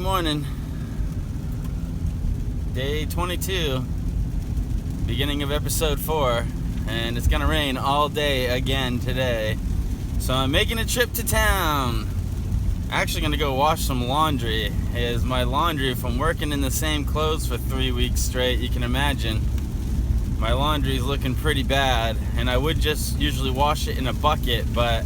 morning. Day 22. Beginning of episode 4. And it's gonna rain all day again today. So I'm making a trip to town. Actually gonna go wash some laundry. Is my laundry from working in the same clothes for 3 weeks straight, you can imagine. My laundry is looking pretty bad, and I would just usually wash it in a bucket, but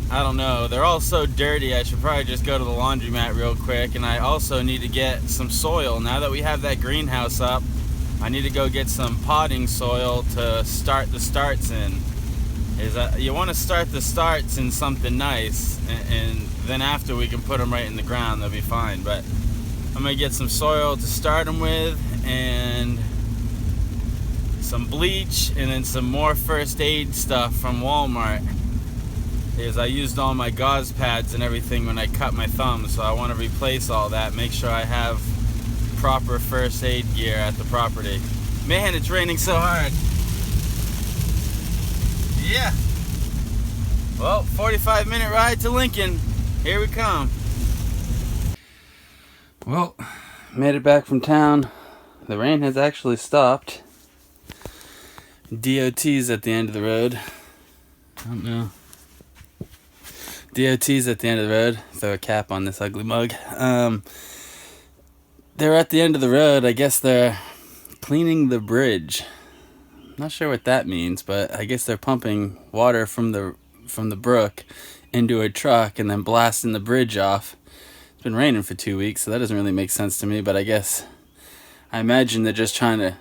I don't know, they're all so dirty. I should probably just go to the laundromat real quick. And I also need to get some soil. Now that we have that greenhouse up, I need to go get some potting soil to start the starts in. You want to start the starts in something nice, and then after we can put them right in the ground, they'll be fine. But I'm gonna get some soil to start them with, and some bleach, and then some more first aid stuff from Walmart. Because I used all my gauze pads and everything when I cut my thumb, so I want to replace all that, make sure I have proper first aid gear at the property. Man, it's raining so hard. Yeah. Well, 45-minute ride to Lincoln. Here we come. Well, made it back from town. The rain has actually stopped. DOT's at the end of the road. I don't know. DOT's at the end of the road. Throw a cap on this ugly mug. They're at the end of the road. I guess they're cleaning the bridge. Not sure what that means, but I guess they're pumping water from the brook into a truck and then blasting the bridge off. It's been raining for 2 weeks, so that doesn't really make sense to me, but I imagine they're just trying to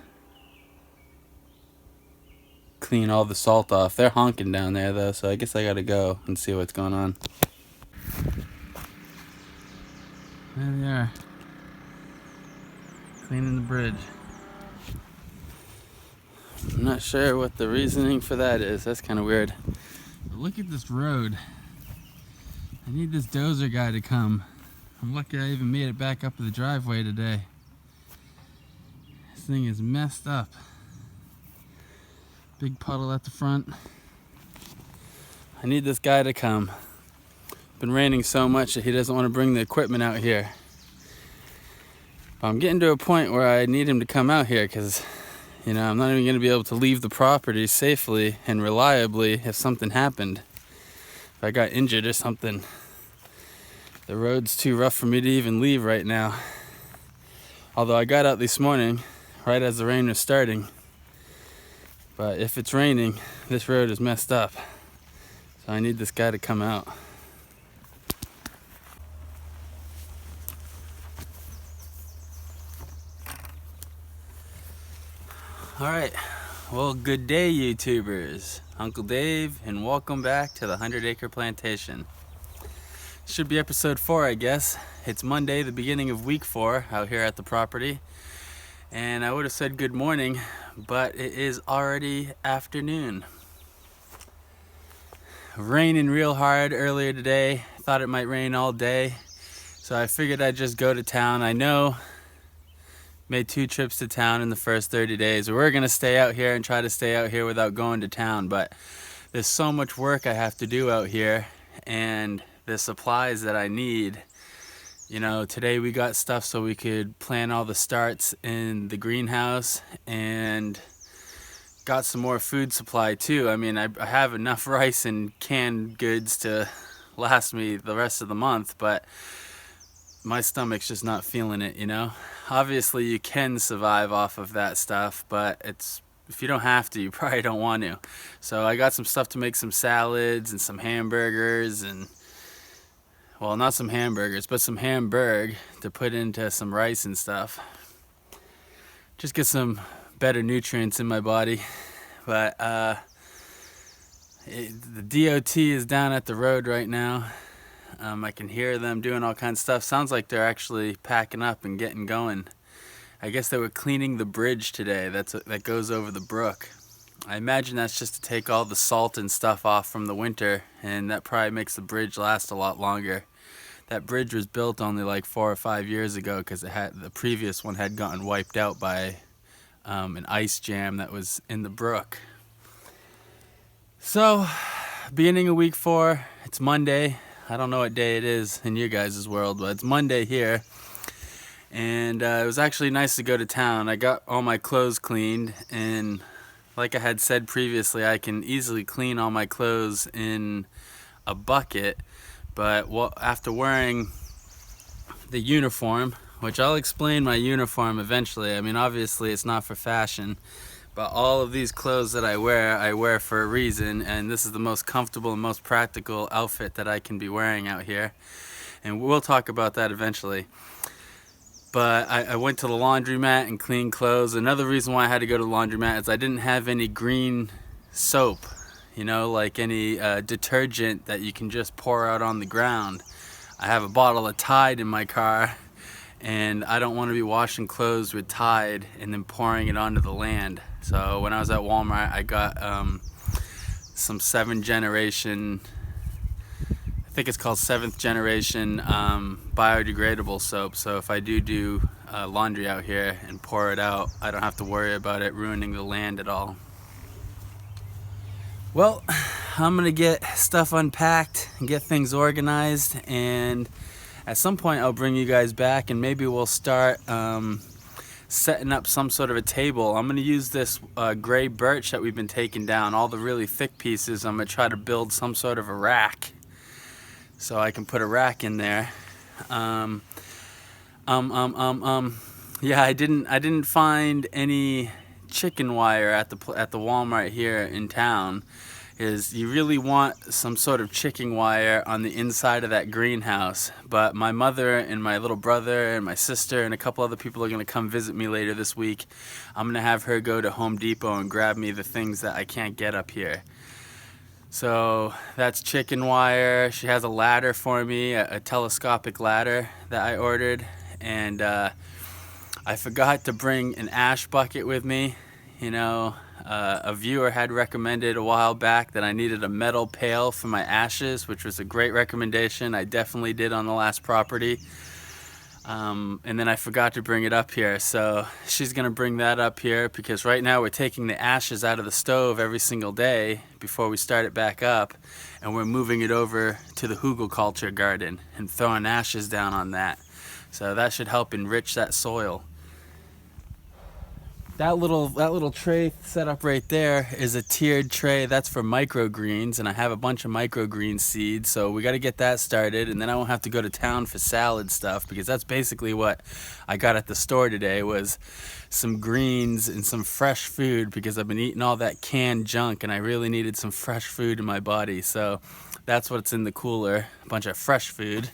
clean all the salt off. They're honking down there though, so I guess I gotta go and see what's going on. There they are, cleaning the bridge. I'm not sure what the reasoning for that is. That's kind of weird. But look at this road. I need this dozer guy to come. I'm lucky I even made it back up to the driveway today. This thing is messed up. Big puddle at the front. I need this guy to come. It's been raining so much that he doesn't want to bring the equipment out here. But I'm getting to a point where I need him to come out here because, I'm not even going to be able to leave the property safely and reliably if something happened. If I got injured or something. The road's too rough for me to even leave right now. Although I got out this morning right as the rain was starting. But if it's raining, this road is messed up. So I need this guy to come out. Alright, well, good day, YouTubers. Uncle Dave, and welcome back to the 100 Acre Plantation. Should be episode 4, I guess. It's Monday, the beginning of week 4, out here at the property. And I would have said good morning, but it is already afternoon. Raining real hard earlier today. Thought it might rain all day, so I figured I'd just go to town. I know, made 2 trips to town in the first 30 days. We're gonna stay out here and try to stay out here without going to town, but there's so much work I have to do out here, and the supplies that I need. Today we got stuff so we could plant all the starts in the greenhouse, and got some more food supply too. I have enough rice and canned goods to last me the rest of the month, but my stomach's just not feeling it, Obviously you can survive off of that stuff, but if you don't have to, you probably don't want to. So I got some stuff to make some salads and some hamburgers and, well, not some hamburgers, but some hamburg to put into some rice and stuff. Just get some better nutrients in my body. But the DOT is down at the road right now. I can hear them doing all kinds of stuff. Sounds like they're actually packing up and getting going. I guess they were cleaning the bridge today that goes over the brook. I imagine that's just to take all the salt and stuff off from the winter, and that probably makes the bridge last a lot longer. That bridge was built only like 4 or 5 years ago because the previous one had gotten wiped out by an ice jam that was in the brook. So, beginning of week 4, it's Monday. I don't know what day it is in you guys' world, but it's Monday here. And it was actually nice to go to town. I got all my clothes cleaned, and like I had said previously, I can easily clean all my clothes in a bucket. But after wearing the uniform, which I'll explain my uniform eventually. I mean, obviously it's not for fashion, but all of these clothes that I wear for a reason, and this is the most comfortable and most practical outfit that I can be wearing out here. And we'll talk about that eventually. But I went to the laundromat and cleaned clothes. Another reason why I had to go to the laundromat is I didn't have any green soap, you know, like any detergent that you can just pour out on the ground. I have a bottle of Tide in my car, and I don't want to be washing clothes with Tide and then pouring it onto the land. So when I was at Walmart, I got some 7th generation, I think it's called 7th generation biodegradable soap. So if I do laundry out here and pour it out, I don't have to worry about it ruining the land at all. Well, I'm gonna get stuff unpacked and get things organized, and at some point I'll bring you guys back and maybe we'll start setting up some sort of a table. I'm gonna use this gray birch that we've been taking down, all the really thick pieces. I'm gonna try to build some sort of a rack so I can put a rack in there. Yeah, I didn't find any chicken wire at the Walmart here in town. Is you really want some sort of chicken wire on the inside of that greenhouse. But my mother and my little brother and my sister and a couple other people are going to come visit me later this week. I'm going to have her go to Home Depot and grab me the things that I can't get up here. So that's chicken wire. She has a ladder for me, a telescopic ladder that I ordered. And I forgot to bring an ash bucket with me. You know, a viewer had recommended a while back that I needed a metal pail for my ashes, which was a great recommendation. I definitely did on the last property. And then I forgot to bring it up here. So she's going to bring that up here because right now we're taking the ashes out of the stove every single day before we start it back up. And we're moving it over to the hugelkultur garden and throwing ashes down on that. So that should help enrich that soil. That little tray set up right there is a tiered tray. That's for microgreens, and I have a bunch of microgreen seeds, so we got to get that started, and then I won't have to go to town for salad stuff, because that's basically what I got at the store today, was some greens and some fresh food, because I've been eating all that canned junk and I really needed some fresh food in my body. So that's what's in the cooler, a bunch of fresh food.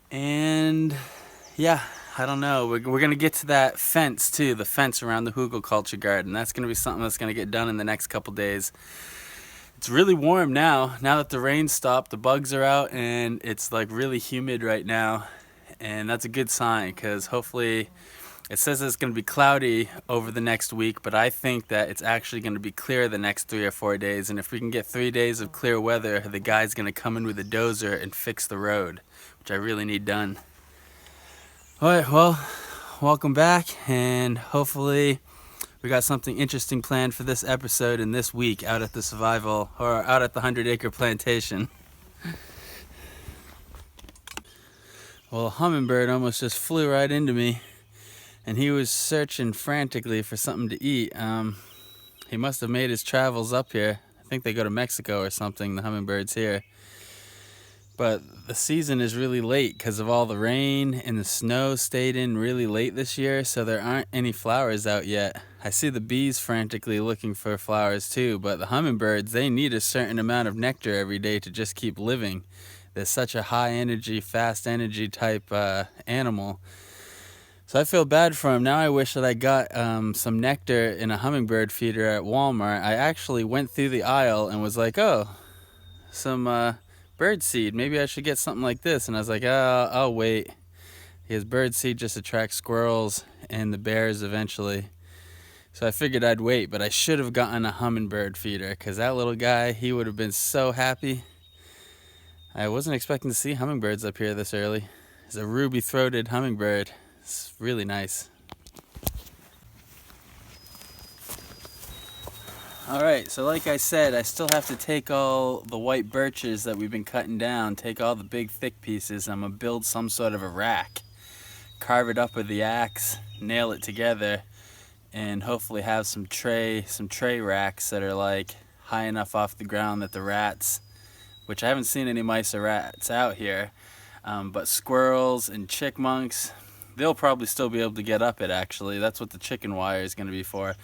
And yeah, I don't know. We're going to get to that fence too, the fence around the hugelkultur garden. That's going to be something that's going to get done in the next couple days. It's really warm now that the rain stopped. The bugs are out and it's like really humid right now. And that's a good sign, because hopefully it says it's going to be cloudy over the next week, but I think that it's actually going to be clear the next 3 or 4 days. And if we can get 3 days of clear weather, the guy's going to come in with a dozer and fix the road, which I really need done. Alright, well, welcome back, and hopefully we got something interesting planned for this episode and this week out at the out at the 100-acre plantation. Well, a hummingbird almost just flew right into me, and he was searching frantically for something to eat. He must have made his travels up here. I think they go to Mexico or something, the hummingbirds here. But the season is really late because of all the rain, and the snow stayed in really late this year, so there aren't any flowers out yet. I see the bees frantically looking for flowers too, but the hummingbirds, they need a certain amount of nectar every day to just keep living. They're such a high energy, fast energy type animal. So I feel bad for him. Now I wish that I got some nectar in a hummingbird feeder at Walmart. I actually went through the aisle and was like, oh, some bird seed, maybe I should get something like this. And I was like, oh, I'll wait, because bird seed just attracts squirrels and the bears eventually. So I figured I'd wait, but I should have gotten a hummingbird feeder, because that little guy, he would have been so happy. I wasn't expecting to see hummingbirds up here this early. It's a ruby-throated hummingbird. It's really nice. Alright, so like I said, I still have to take all the white birches that we've been cutting down, take all the big thick pieces, I'm going to build some sort of a rack. Carve it up with the axe, nail it together, and hopefully have some tray racks that are like high enough off the ground that the rats, which I haven't seen any mice or rats out here, but squirrels and chickmunks, they'll probably still be able to get up it actually. That's what the chicken wire is going to be for.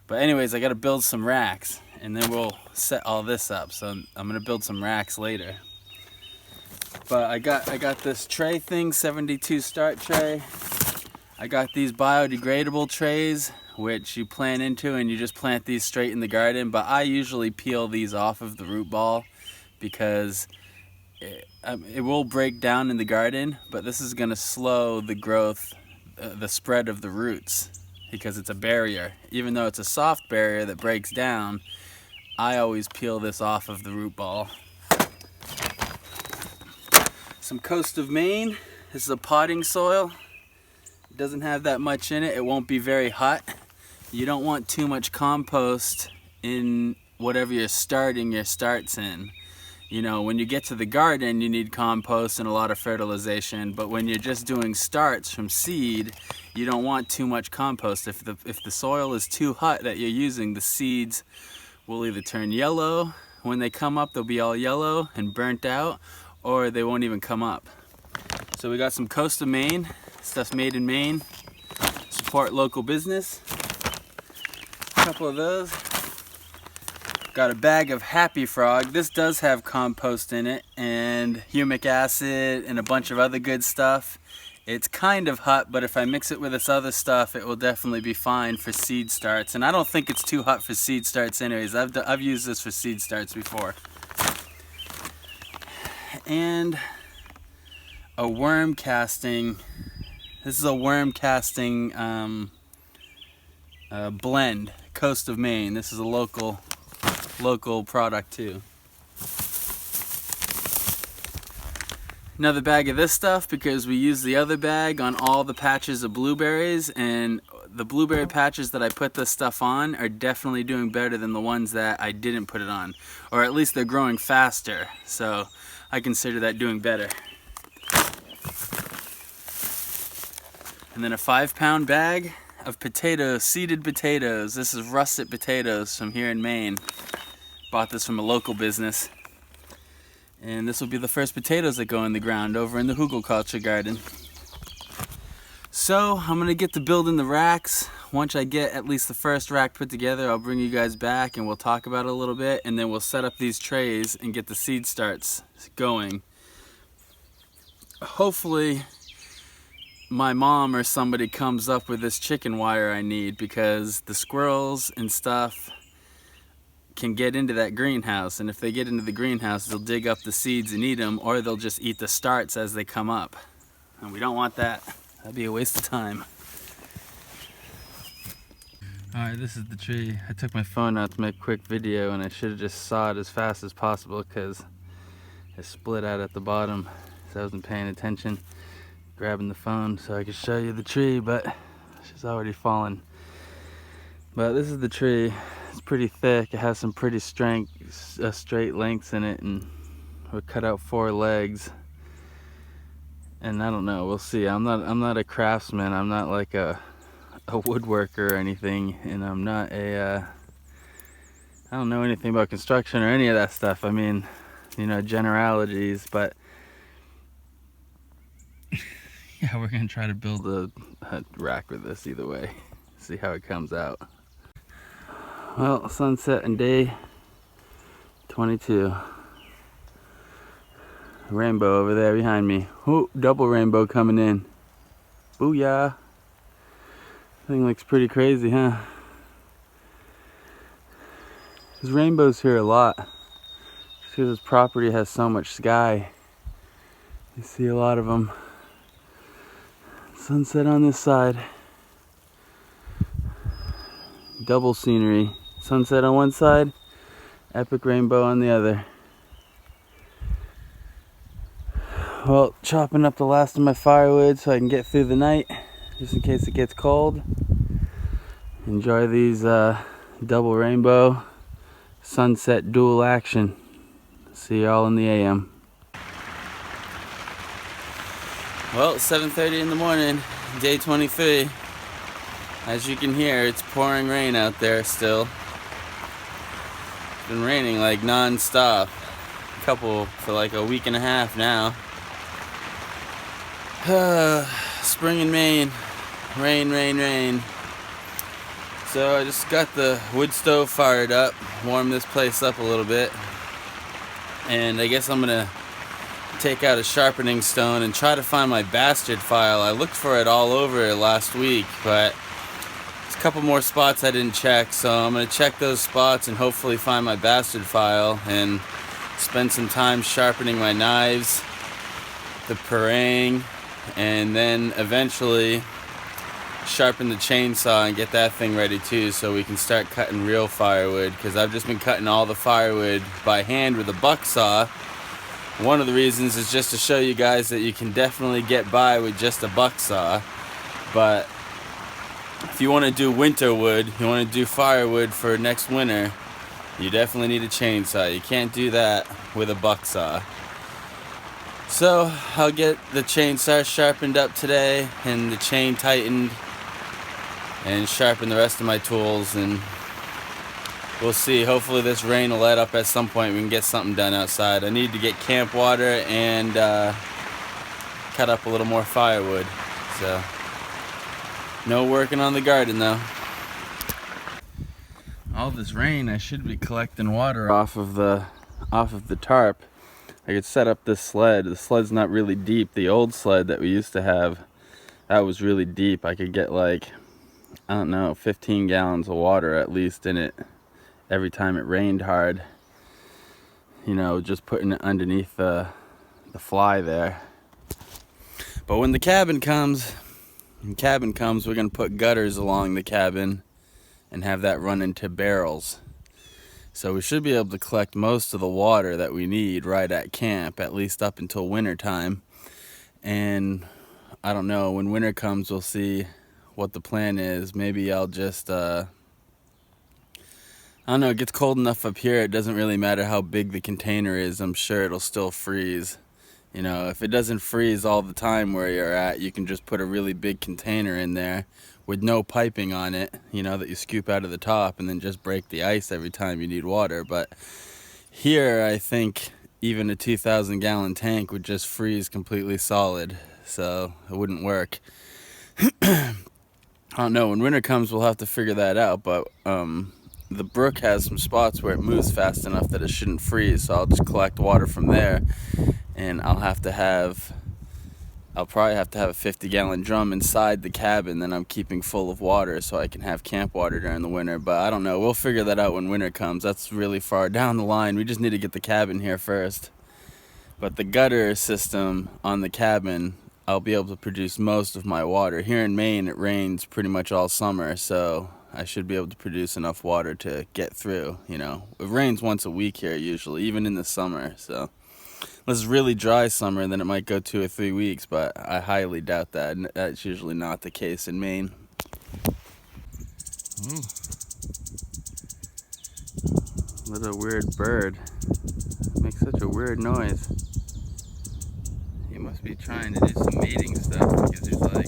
But anyways, I got to build some racks and then we'll set all this up. So I'm going to build some racks later. But I got this tray thing, 72 start tray. I got these biodegradable trays, which you plant into and you just plant these straight in the garden. But I usually peel these off of the root ball because it will break down in the garden, but this is going to slow the growth, the spread of the roots, because it's a barrier. Even though it's a soft barrier that breaks down, I always peel this off of the root ball. Some Coast of Maine. This is a potting soil. It doesn't have that much in it. It won't be very hot. You don't want too much compost in whatever you're starting your starts in. You know, when you get to the garden, you need compost and a lot of fertilization, but when you're just doing starts from seed, you don't want too much compost. If the soil is too hot that you're using, the seeds will either turn yellow. When they come up, they'll be all yellow and burnt out, or they won't even come up. So we got some Coast of Maine, stuff's made in Maine. Support local business. A couple of those. Got a bag of Happy Frog. This does have compost in it and humic acid and a bunch of other good stuff. It's kind of hot, but if I mix it with this other stuff, it will definitely be fine for seed starts. And I don't think it's too hot for seed starts anyways. I've used this for seed starts before. And a worm casting. This is a worm casting blend, Coast of Maine. This is a local product too. Another bag of this stuff because we use the other bag on all the patches of blueberries, and the blueberry patches that I put this stuff on are definitely doing better than the ones that I didn't put it on, or at least they're growing faster, so I consider that doing better. And then a 5-pound bag of potatoes, seeded potatoes. This is russet potatoes from here in Maine. Bought this from a local business. And this will be the first potatoes that go in the ground over in the hugelkultur garden. So I'm gonna get to building the racks. Once I get at least the first rack put together, I'll bring you guys back and we'll talk about it a little bit, and then we'll set up these trays and get the seed starts going. Hopefully my mom or somebody comes up with this chicken wire I need, because the squirrels and stuff can get into that greenhouse, and if they get into the greenhouse, they'll dig up the seeds and eat them, or they'll just eat the starts as they come up, and we don't want that. That'd be a waste of time. Alright, this is the tree. I took my phone out to make a quick video, and I should have just sawed as fast as possible because it split out at the bottom, so I wasn't paying attention, grabbing the phone so I could show you the tree, but she's already fallen. But this is the tree. It's pretty thick. It has some pretty straight lengths in it, and we cut out 4 legs. And I don't know, we'll see. I'm not a craftsman. I'm not like a woodworker or anything, and I'm not a I don't know anything about construction or any of that stuff. I mean, you know, generalities, but yeah, we're gonna try to build a rack with this either way. See how it comes out. Well, sunset and day 22. Rainbow over there behind me. Oh, double rainbow coming in. Booyah. Thing looks pretty crazy, huh? There's rainbows here a lot. See, this property has so much sky. You see a lot of them. Sunset on this side. Double scenery. Sunset on one side, epic rainbow on the other. Well, chopping up the last of my firewood so I can get through the night, just in case it gets cold. Enjoy these double rainbow. sunset dual action. See y'all in the AM. Well, 7:30 in the morning, day 23. As you can hear, it's pouring rain out there still. It's been raining like non-stop. For like a week and a half now. Spring in Maine. Rain, rain, rain. So I just got the wood stove fired up, warm this place up a little bit. And I guess I'm gonna take out a sharpening stone and try to find my bastard file. I looked for it all over last week, but there's a couple more spots I didn't check, so I'm gonna check those spots and hopefully find my bastard file and spend some time sharpening my knives, the parang, and then eventually sharpen the chainsaw and get that thing ready too, so we can start cutting real firewood, because I've just been cutting all the firewood by hand with a buck saw. One of the reasons is just to show you guys that you can definitely get by with just a buck saw. But if you want to do winter wood, you want to do firewood for next winter, you definitely need a chainsaw. You can't do that with a buck saw. So I'll get the chainsaw sharpened up today and the chain tightened and sharpen the rest of my tools, and we'll see. Hopefully this rain will let up at some point. We can get something done outside. I need to get camp water and cut up a little more firewood. So no working on the garden though. All this rain, I should be collecting water off of the tarp. I could set up this sled. The sled's not really deep. The old sled that we used to have, that was really deep. I could get like, I don't know, 15 gallons of water at least in it every time it rained hard. You know, just putting it underneath the fly there. But when the cabin comes, we're gonna put gutters along the cabin and have that run into barrels. So we should be able to collect most of the water that we need right at camp, at least up until winter time. And I don't know, when winter comes, we'll see what the plan is. Maybe I'll just, I don't know, it gets cold enough up here, it doesn't really matter how big the container is. I'm sure it'll still freeze. You know, if it doesn't freeze all the time where you're at, you can just put a really big container in there with no piping on it, you know, that you scoop out of the top, and then just break the ice every time you need water. But here, I think even a 2,000 gallon tank would just freeze completely solid, so it wouldn't work. I don't know, when winter comes we'll have to figure that out, but the brook has some spots where it moves fast enough that it shouldn't freeze, so I'll just collect water from there, and I'll probably have to have a 50-gallon drum inside the cabin that I'm keeping full of water so I can have camp water during the winter. But I don't know, we'll figure that out when winter comes. That's really far down the line. We just need to get the cabin here first. But the gutter system on the cabin, I'll be able to produce most of my water. Here in Maine, it rains pretty much all summer, so I should be able to produce enough water to get through, you know. It rains once a week here usually, even in the summer, so. Unless it's really dry summer, then it might go 2 or 3 weeks, but I highly doubt that. That's usually not the case in Maine. Ooh. What a weird bird. Makes such a weird noise. He must be trying to do some mating stuff, because he's like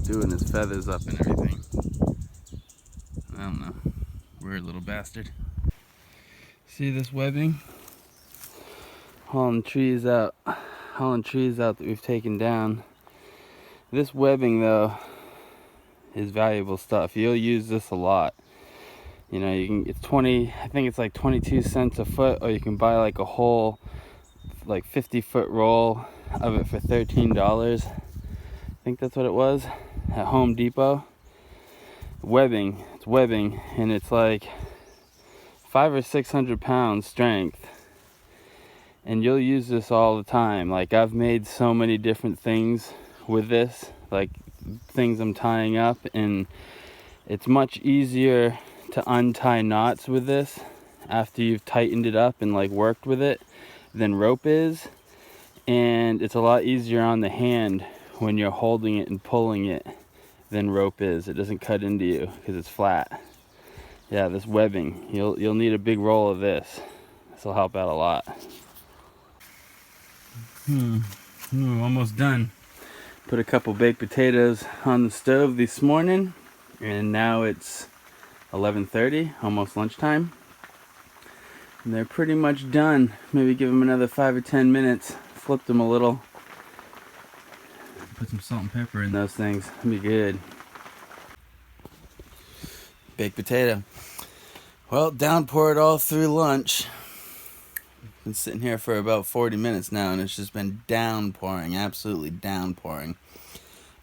doing his feathers up and everything. I don't know. Weird little bastard. See this webbing? Hauling trees out that we've taken down. This webbing though is valuable stuff. You'll use this a lot. You know, you can, it's 20, I think it's like 22 cents a foot, or you can buy like a whole like 50-foot roll of it for $13. I think that's what it was at Home Depot. Webbing, it's webbing, and it's like 500 or 600 pounds strength. And you'll use this all the time. Like, I've made so many different things with this, like things I'm tying up, and it's much easier to untie knots with this after you've tightened it up and like worked with it than rope is. And it's a lot easier on the hand when you're holding it and pulling it than rope is. It doesn't cut into you because it's flat. Yeah, this webbing. You'll need a big roll of this. This will help out a lot. Almost done. Put a couple baked potatoes on the stove this morning, and now it's 11:30, almost lunchtime. And they're pretty much done. Maybe give them another 5 or 10 minutes. Flip them a little. Put some salt and pepper in those things. It'll be good. Baked potato. Well, downpoured all through lunch. Been sitting here for about 40 minutes now, and it's just been downpouring, absolutely downpouring.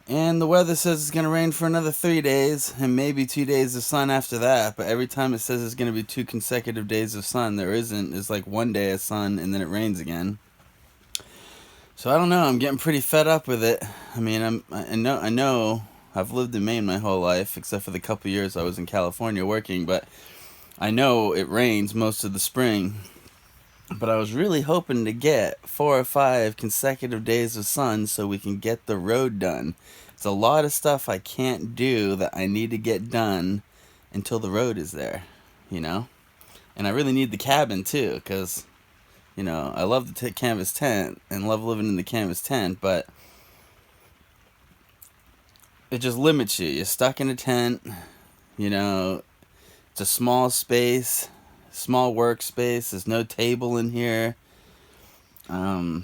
And the weather says it's going to rain for another 3 days, and maybe 2 days of sun after that. But every time it says it's going to be 2 consecutive days of sun, there isn't. It's like 1 day of sun, and then it rains again. So I don't know. I'm getting pretty fed up with it. I mean, I know. I've lived in Maine my whole life, except for the couple years I was in California working. But I know it rains most of the spring. But I was really hoping to get 4 or 5 consecutive days of sun so we can get the road done. It's a lot of stuff I can't do that I need to get done until the road is there, you know? And I really need the cabin too, because, you know, I love the canvas tent and love living in the canvas tent, but it just limits you. You're stuck in a tent, you know, it's a small space. Small workspace. There's no table in here. Yeah,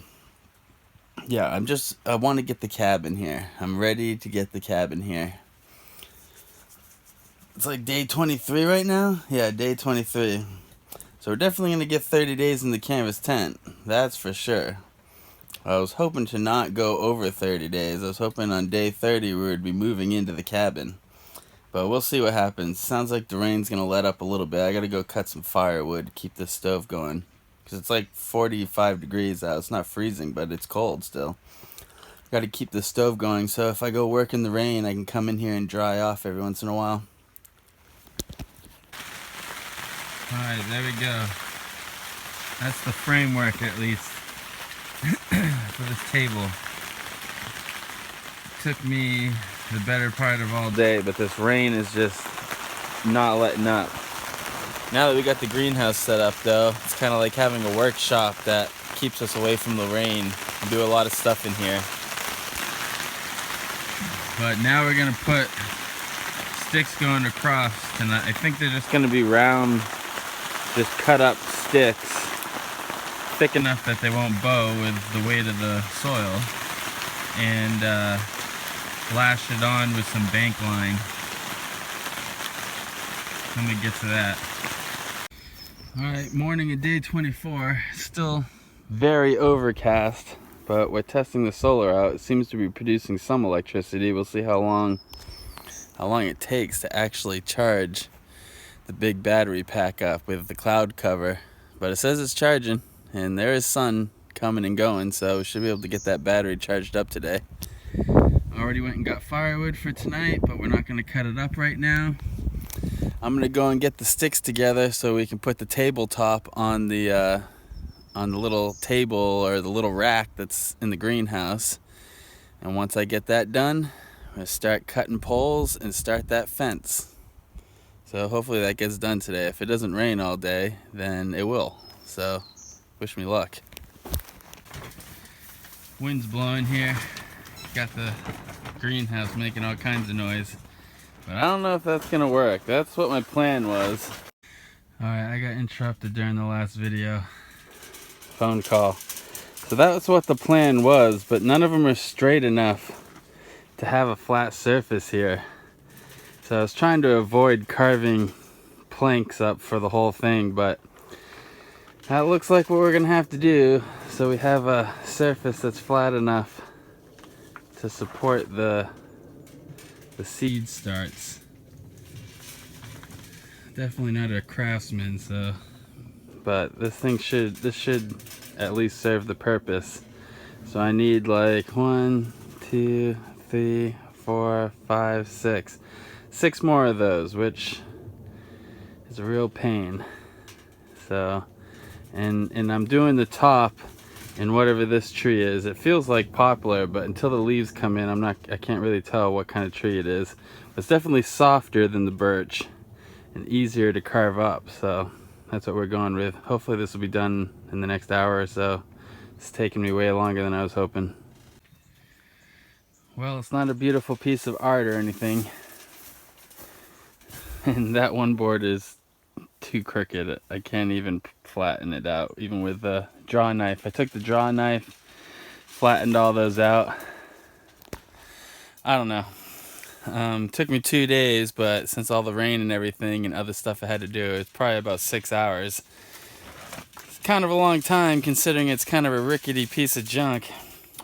I want to get the cabin here. I'm ready to get the cabin here. It's like day 23 right now? Yeah, day 23. So we're definitely going to get 30 days in the canvas tent. That's for sure. I was hoping to not go over 30 days. I was hoping on day 30 we would be moving into the cabin. But we'll see what happens. Sounds like the rain's going to let up a little bit. I got to go cut some firewood to keep this stove going. Because it's like 45 degrees out. It's not freezing, but it's cold still. Got to keep the stove going, so if I go work in the rain, I can come in here and dry off every once in a while. Alright, there we go. That's the framework, at least, for this table. It took me the better part of all day, but this rain is just not letting up. Now that we got the greenhouse set up though, it's kind of like having a workshop that keeps us away from the rain. We do a lot of stuff in here. But now we're gonna put sticks going across, and I think they're just gonna be round, just cut up sticks, thick enough that they won't bow with the weight of the soil, and lash it on with some bank line. Let me get to that. Alright, morning of day 24. Still very overcast, but we're testing the solar out. It seems to be producing some electricity. We'll see how long it takes to actually charge the big battery pack up with the cloud cover. But it says it's charging, and there is sun coming and going, so we should be able to get that battery charged up today. Already went and got firewood for tonight, but we're not going to cut it up right now. I'm going to go and get the sticks together so we can put the tabletop on the little table or the little rack that's in the greenhouse. And once I get that done, I'm going to start cutting poles and start that fence. So hopefully that gets done today. If it doesn't rain all day, then it will. So wish me luck. Wind's blowing here. Got the greenhouse making all kinds of noise, but I don't know if that's gonna work. That's what my plan was. Alright, I got interrupted during the last video. Phone call. So that's what the plan was, but none of them are straight enough to have a flat surface here. So I was trying to avoid carving planks up for the whole thing, but that looks like what we're gonna have to do. So we have a surface that's flat enough to support the seed starts. Definitely not a craftsman, so, but this should at least serve the purpose. So I need like 1, 2, 3, 4, 5, 6. 6 more of those, which is a real pain. So, and I'm doing the top in whatever this tree is. It feels like poplar, but until the leaves come in, I can't really tell what kind of tree it is. It's definitely softer than the birch, and easier to carve up. So that's what we're going with. Hopefully this will be done in the next hour or so. It's taking me way longer than I was hoping. Well, it's not a beautiful piece of art or anything. And that one board is too crooked. I can't even flatten it out, even with the draw knife. I took the draw knife, flattened all those out. I don't know. Took me 2 days, but since all the rain and everything and other stuff I had to do, it's probably about 6 hours. It's kind of a long time considering it's kind of a rickety piece of junk,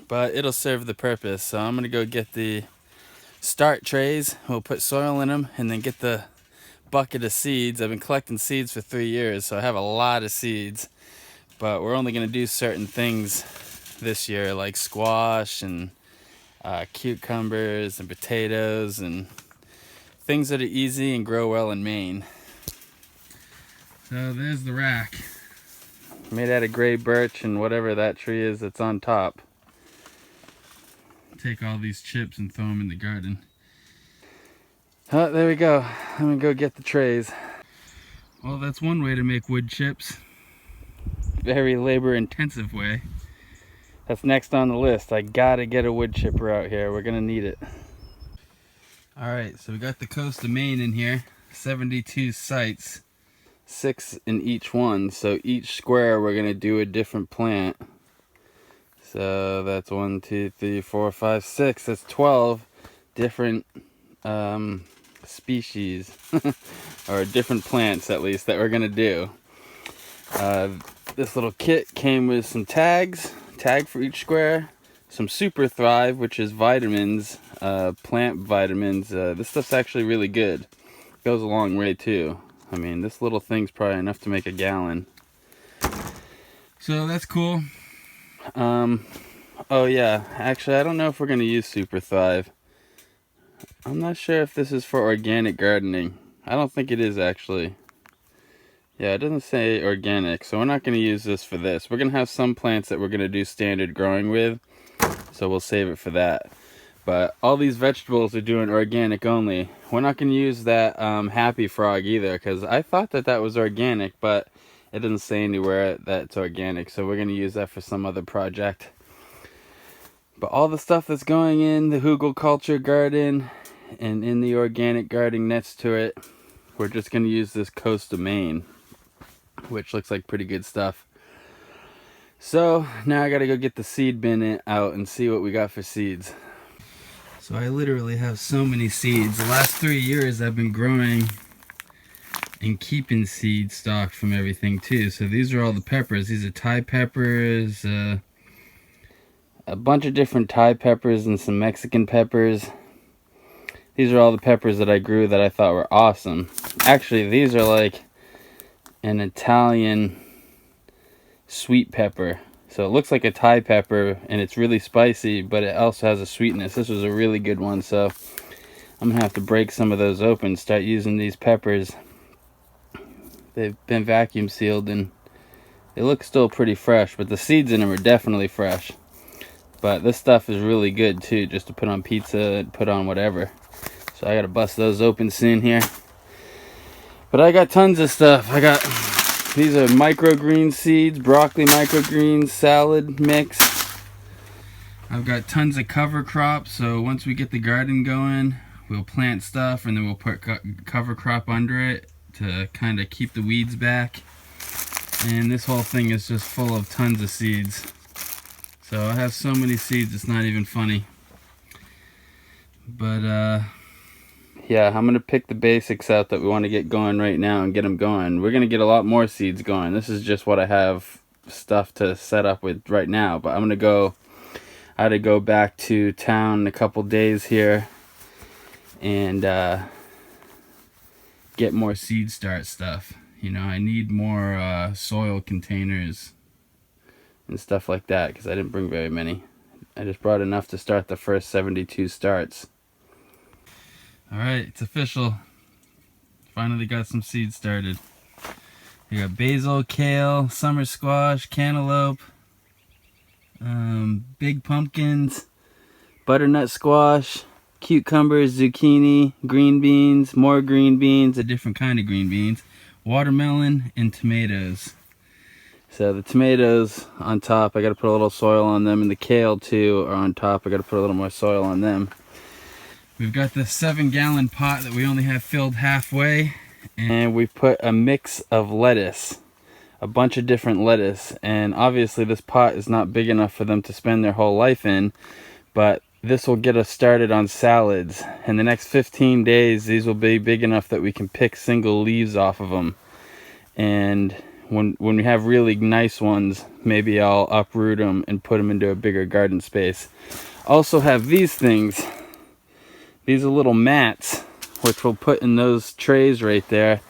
but it'll serve the purpose. So I'm gonna go get the start trays. We'll put soil in them and then get the bucket of seeds. I've been collecting seeds for 3 years, so I have a lot of seeds, but we're only gonna do certain things this year, like squash and cucumbers and potatoes and things that are easy and grow well in Maine. So there's the rack, made out of gray birch and whatever that tree is that's on top. Take all these chips and throw them in the garden. Oh, there we go. I'm gonna go get the trays. Well, that's one way to make wood chips. Very labor intensive way. That's next on the list. I gotta get a wood chipper out here. We're gonna need it. Alright, so we got the coast of Maine in here. 72 sites. 6 in each one. So each square we're gonna do a different plant. So that's 1, 2, 3, 4, 5, 6. That's 12 different species or different plants at least that we're gonna do. This little kit came with some tags, tag for each square, some Super Thrive, which is vitamins, plant vitamins. This stuff's actually really good. Goes a long way too. I mean, this little thing's probably enough to make a gallon. So that's cool. Oh yeah, actually I don't know if we're gonna use Super Thrive. I'm not sure if this is for organic gardening. I don't think it is actually. Yeah, it doesn't say organic, so we're not going to use this for this. We're going to have some plants that we're going to do standard growing with, so we'll save it for that. But all these vegetables are doing organic only. We're not going to use that Happy Frog either, because I thought that that was organic, but it doesn't say anywhere that it's organic, so we're going to use that for some other project. But all the stuff that's going in the hugelkultur garden and in the organic gardening next to it, we're just going to use this coast of Maine, which looks like pretty good stuff. So now I got to go get the seed bin out and see what we got for seeds. So I literally have so many seeds. The last 3 years I've been growing and keeping seed stock from everything too. So these are all the peppers. These are Thai peppers, a bunch of different Thai peppers and some Mexican peppers. These are all the peppers that I grew that I thought were awesome. Actually, these are like an Italian sweet pepper. So it looks like a Thai pepper and it's really spicy, but it also has a sweetness. This was a really good one, so I'm gonna have to break some of those open, start using these peppers. They've been vacuum sealed and they look still pretty fresh, but the seeds in them are definitely fresh. But this stuff is really good too, just to put on pizza and put on whatever. So I gotta bust those open soon here. But I got tons of stuff. I got, these are microgreen seeds, broccoli microgreens, salad mix. I've got tons of cover crops, so once we get the garden going, we'll plant stuff and then we'll put cover crop under it to kind of keep the weeds back. And this whole thing is just full of tons of seeds. So I have so many seeds, it's not even funny. But yeah, I'm gonna pick the basics out that we want to get going right now and get them going. We're gonna get a lot more seeds going. This is just what I have stuff to set up with right now, but I'm gonna go, I had to go back to town in a couple days here and get more seed start stuff. You know, I need more soil containers and stuff like that because I didn't bring very many. I just brought enough to start the first 72 starts. Alright, it's official. Finally got some seeds started. We got basil, kale, summer squash, cantaloupe, big pumpkins, butternut squash, cucumbers, zucchini, green beans, more green beans, a different kind of green beans, watermelon, and tomatoes. So the tomatoes on top, I got to put a little soil on them, and the kale too are on top. I got to put a little more soil on them. We've got the 7-gallon pot that we only have filled halfway, and we put a mix of lettuce, a bunch of different lettuce, and obviously this pot is not big enough for them to spend their whole life in, but this will get us started on salads. In the next 15 days, these will be big enough that we can pick single leaves off of them, and when we have really nice ones, maybe I'll uproot them and put them into a bigger garden space. Also have these things. These are little mats, which we'll put in those trays right there.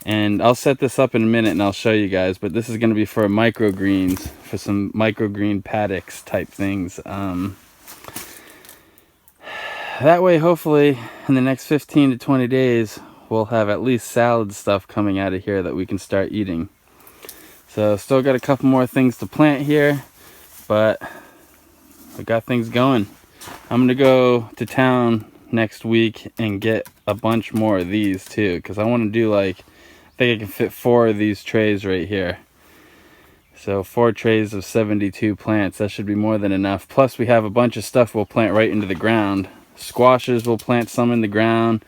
And I'll set this up in a minute and I'll show you guys. But this is going to be for microgreens, for some microgreen paddocks type things. That way, hopefully, in the next 15 to 20 days, we'll have at least salad stuff coming out of here that we can start eating. So still got a couple more things to plant here, but we got things going. I'm going to go to town next week and get a bunch more of these too, because I want to do like, I think I can fit 4 of these trays right here. So 4 trays of 72 plants, that should be more than enough. Plus we have a bunch of stuff we'll plant right into the ground. Squashes, we'll plant some in the ground.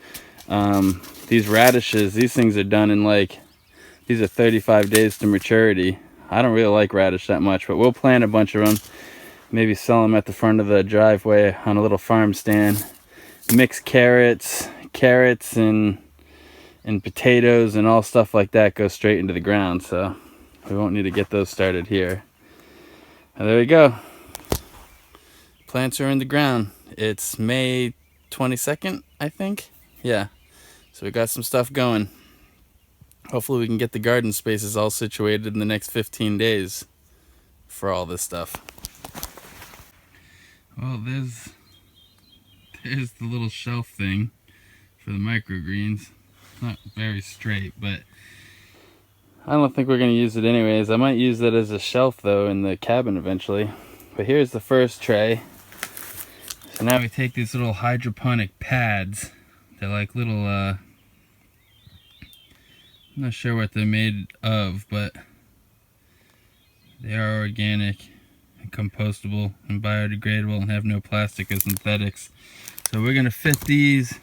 These radishes, these things are done in like, these are 35 days to maturity. I don't really like radish that much, but we'll plant a bunch of them. Maybe sell them at the front of the driveway on a little farm stand. Mix carrots and potatoes and all stuff like that go straight into the ground, so we won't need to get those started here. And there we go. Plants are in the ground. It's May 22nd, I think. Yeah. So we got some stuff going. Hopefully we can get the garden spaces all situated in the next 15 days for all this stuff. Well, there's the little shelf thing for the microgreens. It's not very straight, but I don't think we're going to use it anyways. I might use it as a shelf though in the cabin eventually. But here's the first tray. So now we take these little hydroponic pads. They're like little, I'm not sure what they're made of, but they are organic and compostable and biodegradable and have no plastic or synthetics. So we're going to fit these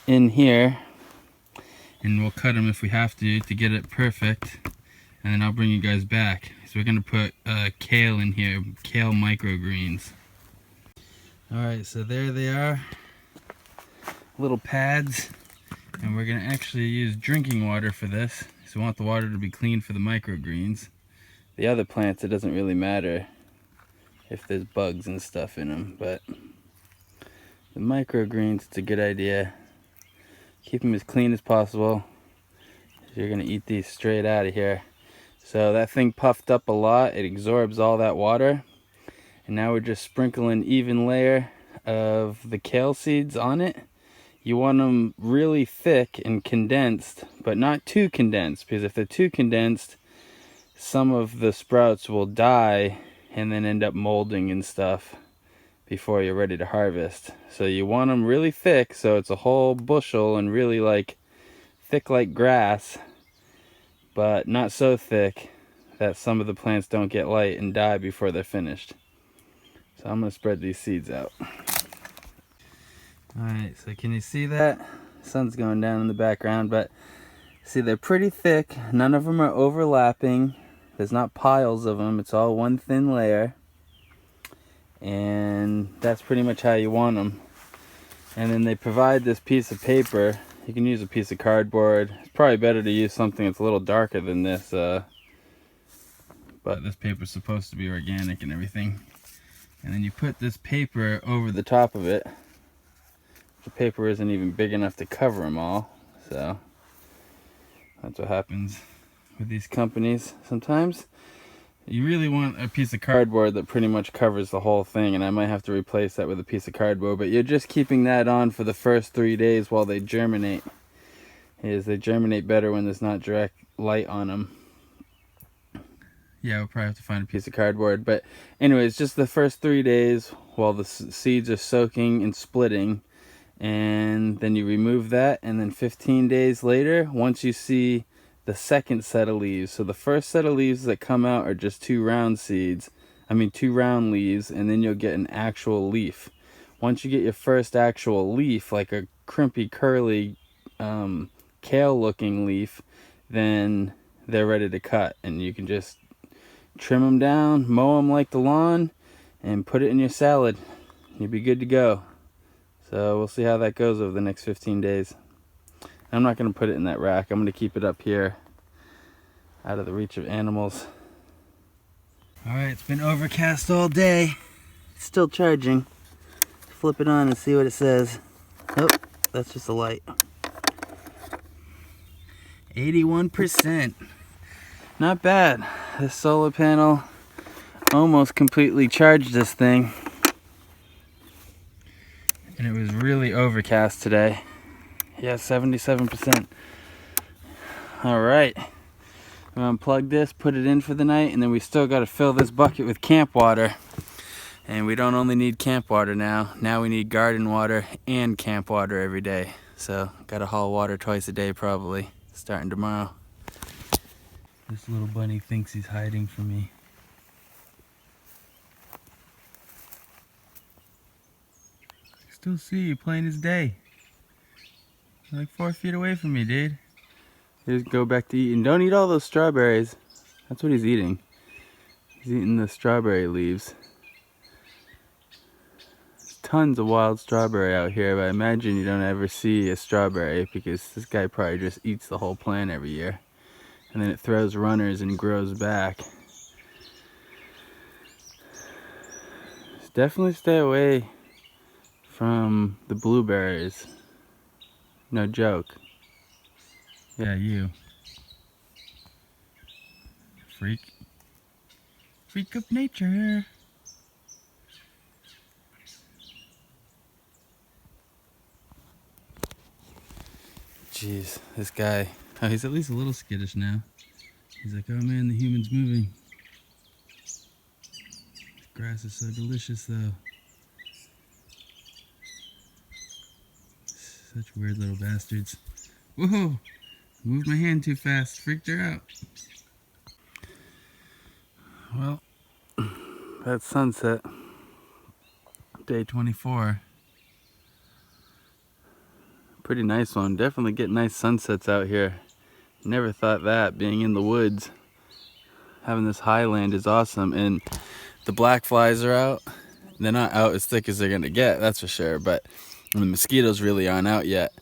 in here, and we'll cut them if we have to get it perfect, and then I'll bring you guys back. So we're going to put kale in here, kale microgreens. Alright, so there they are, little pads, and we're going to actually use drinking water for this, so we want the water to be clean for the microgreens. The other plants, it doesn't really matter if there's bugs and stuff in them, but the microgreens, it's a good idea. Keep them as clean as possible. You're going to eat these straight out of here. So that thing puffed up a lot, it absorbs all that water. And now we're just sprinkling even layer of the kale seeds on it. You want them really thick and condensed, but not too condensed, because if they're too condensed, some of the sprouts will die and then end up molding and stuff before you're ready to harvest. So you want them really thick, so it's a whole bushel and really like thick like grass, but not so thick that some of the plants don't get light and die before they're finished. So I'm going to spread these seeds out. Alright, so can you see that? The sun's going down in the background, but see, they're pretty thick. None of them are overlapping. There's not piles of them. It's all one thin layer. And that's pretty much how you want them. And then they provide this piece of paper. You can use a piece of cardboard. It's probably better to use something that's a little darker than this. But this paper's supposed to be organic and everything. And then you put this paper over the top of it. The paper isn't even big enough to cover them all. So that's what happens with these companies sometimes. You really want a piece of cardboard that pretty much covers the whole thing, and I might have to replace that with a piece of cardboard, but you're just keeping that on for the first 3 days while they germinate. They germinate better when there's not direct light on them. Yeah, we'll probably have to find a piece of cardboard, but anyways, just the first 3 days while the seeds are soaking and splitting, and then you remove that, and then 15 days later, once you see the second set of leaves, so the first set of leaves that come out are just two round leaves, and then you'll get an actual leaf. Once you get your first actual leaf, like a crimpy, curly, kale looking leaf, then they're ready to cut, and you can just trim them down, mow them like the lawn, and put it in your salad. You'll be good to go. So we'll see how that goes over the next 15 days. I'm not going to put it in that rack. I'm going to keep it up here out of the reach of animals. Alright, it's been overcast all day. It's still charging. Flip it on and see what it says. Oh, that's just a light. 81%. Not bad. This solar panel almost completely charged this thing. And it was really overcast today. Yeah, 77%. Alright. I'm gonna unplug this, put it in for the night, and then we still gotta fill this bucket with camp water. And we don't only need camp water now. Now we need garden water and camp water every day. So, gotta haul water twice a day probably, starting tomorrow. This little bunny thinks he's hiding from me. I still see you plain as day. You're like 4 feet away from me, dude. Just go back to eating. Don't eat all those strawberries. That's what he's eating. He's eating the strawberry leaves. There's tons of wild strawberry out here, but I imagine you don't ever see a strawberry because this guy probably just eats the whole plant every year. And then it throws runners and grows back. Just definitely stay away from the blueberries. No joke. Yeah, you. Freak. Freak of nature. Jeez, this guy. Oh, he's at least a little skittish now. He's like, oh man, the human's moving. This grass is so delicious though. Such weird little bastards. Whoa! Moved my hand too fast, freaked her out. Well, that's sunset. Day 24. Pretty nice one. Definitely get nice sunsets out here. Never thought that, being in the woods. Having this highland is awesome. And the black flies are out. They're not out as thick as they're gonna get, that's for sure. But the mosquitoes really aren't out yet.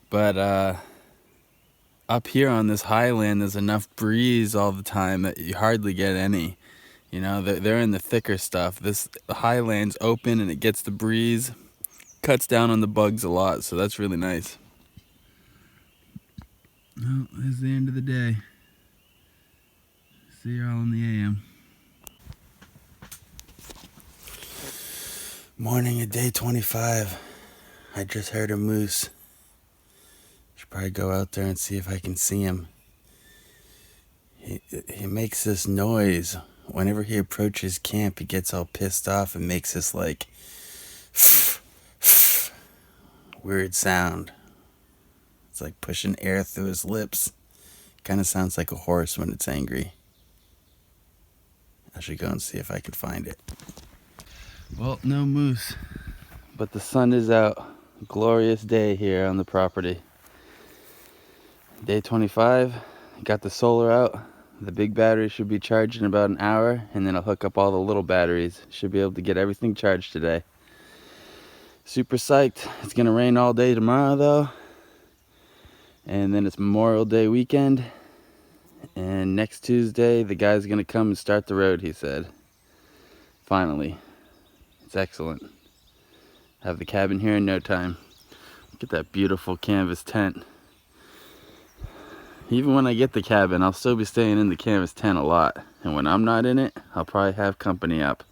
But up here on this highland, there's enough breeze all the time that you hardly get any. You know, they're in the thicker stuff. The highland's open and it gets the breeze. Cuts down on the bugs a lot, so that's really nice. Well, there's the end of the day. See you all in the AM. Morning of day 25. I just heard a moose. Should probably go out there and see if I can see him. He makes this noise. Whenever he approaches camp, he gets all pissed off and makes this like weird sound. It's like pushing air through his lips. Kind of sounds like a horse when it's angry. I should go and see if I can find it. Well, no moose, but the sun is out. Glorious day here on the property. Day 25, got the solar out. The big battery should be charged in about an hour, and then I'll hook up all the little batteries. Should be able to get everything charged today. Super psyched. It's gonna rain all day tomorrow though. And then it's Memorial Day weekend. And next Tuesday, the guy's gonna come and start the road, he said. Finally. It's excellent. Have the cabin here in no time. Look at that beautiful canvas tent. Even when I get the cabin, I'll still be staying in the canvas tent a lot. And when I'm not in it, I'll probably have company up.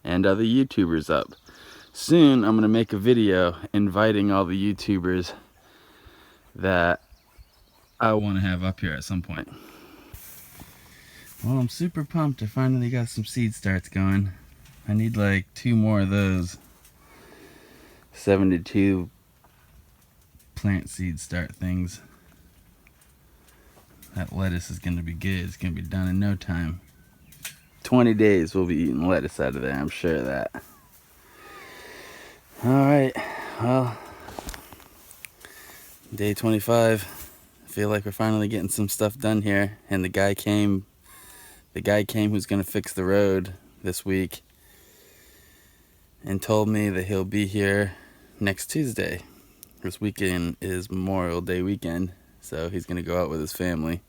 And other YouTubers up. Soon, I'm going to make a video inviting all the YouTubers that I want to have up here at some point. Well, I'm super pumped. I finally got some seed starts going. I need like 2 more of those 72 plant seed start things. That lettuce is going to be good. It's going to be done in no time. 20 days we'll be eating lettuce out of there, I'm sure of that. Alright, well, day 25. I feel like we're finally getting some stuff done here. And the guy came who's going to fix the road this week and told me that he'll be here next Tuesday. This weekend is Memorial Day weekend, so he's going to go out with his family.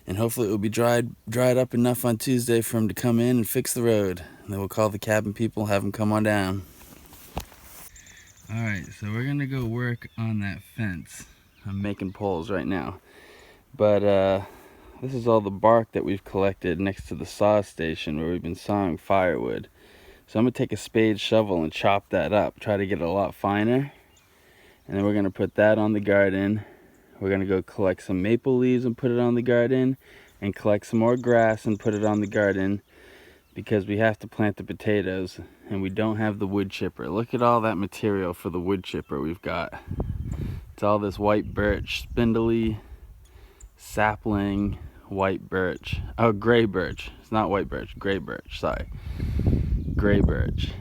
And hopefully it will be dried up enough on Tuesday for him to come in and fix the road. And then we'll call the cabin people, have them come on down. Alright, so we're going to go work on that fence. I'm making poles right now. But this is all the bark that we've collected next to the saw station where we've been sawing firewood. So I'm going to take a spade shovel and chop that up, try to get it a lot finer. And then we're going to put that on the garden. We're going to go collect some maple leaves and put it on the garden. And collect some more grass and put it on the garden. Because we have to plant the potatoes. And we don't have the wood chipper. Look at all that material for the wood chipper we've got. It's all this white birch, spindly sapling, white birch. Oh, gray birch. It's not white birch, gray birch, sorry. Gray birch.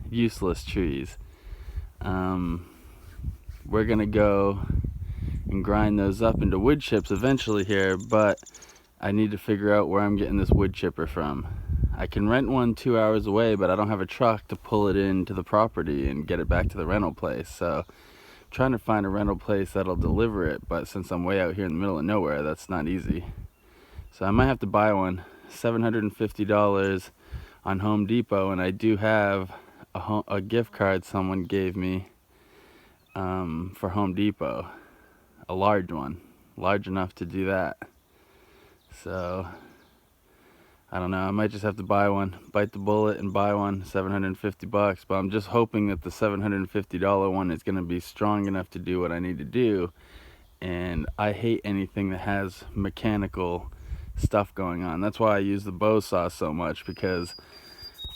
Useless trees. We're gonna go and grind those up into wood chips eventually here, but I need to figure out where I'm getting this wood chipper from. I can rent one 2 hours away, but I don't have a truck to pull it into the property and get it back to the rental place. So I'm trying to find a rental place that'll deliver it, but since I'm way out here in the middle of nowhere, that's not easy. So I might have to buy one. $750 on Home Depot, and I do have a gift card someone gave me for Home Depot, a large one, large enough to do that. So I don't know, I might just have to buy one, bite the bullet and buy one. 750 bucks, but I'm just hoping that the $750 one is going to be strong enough to do what I need to do. And I hate anything that has mechanical stuff going on. That's why I use the bow saw so much, because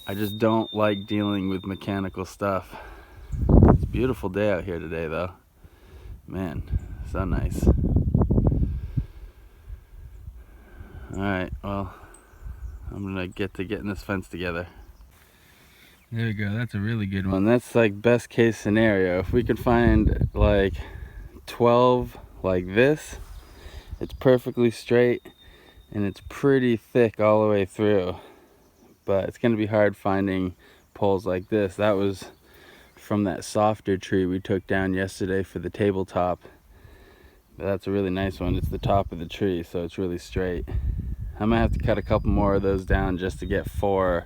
I just don't like dealing with mechanical stuff. It's a beautiful day out here today though. Man, so nice. Alright, well, I'm gonna get to getting this fence together. There we go, that's a really good one. That's like best case scenario. If we could find like 12 like this, it's perfectly straight and it's pretty thick all the way through. But it's gonna be hard finding poles like this. That was from that softer tree we took down yesterday for the tabletop. But that's a really nice one. It's the top of the tree, so it's really straight. I might have to cut a couple more of those down just to get 4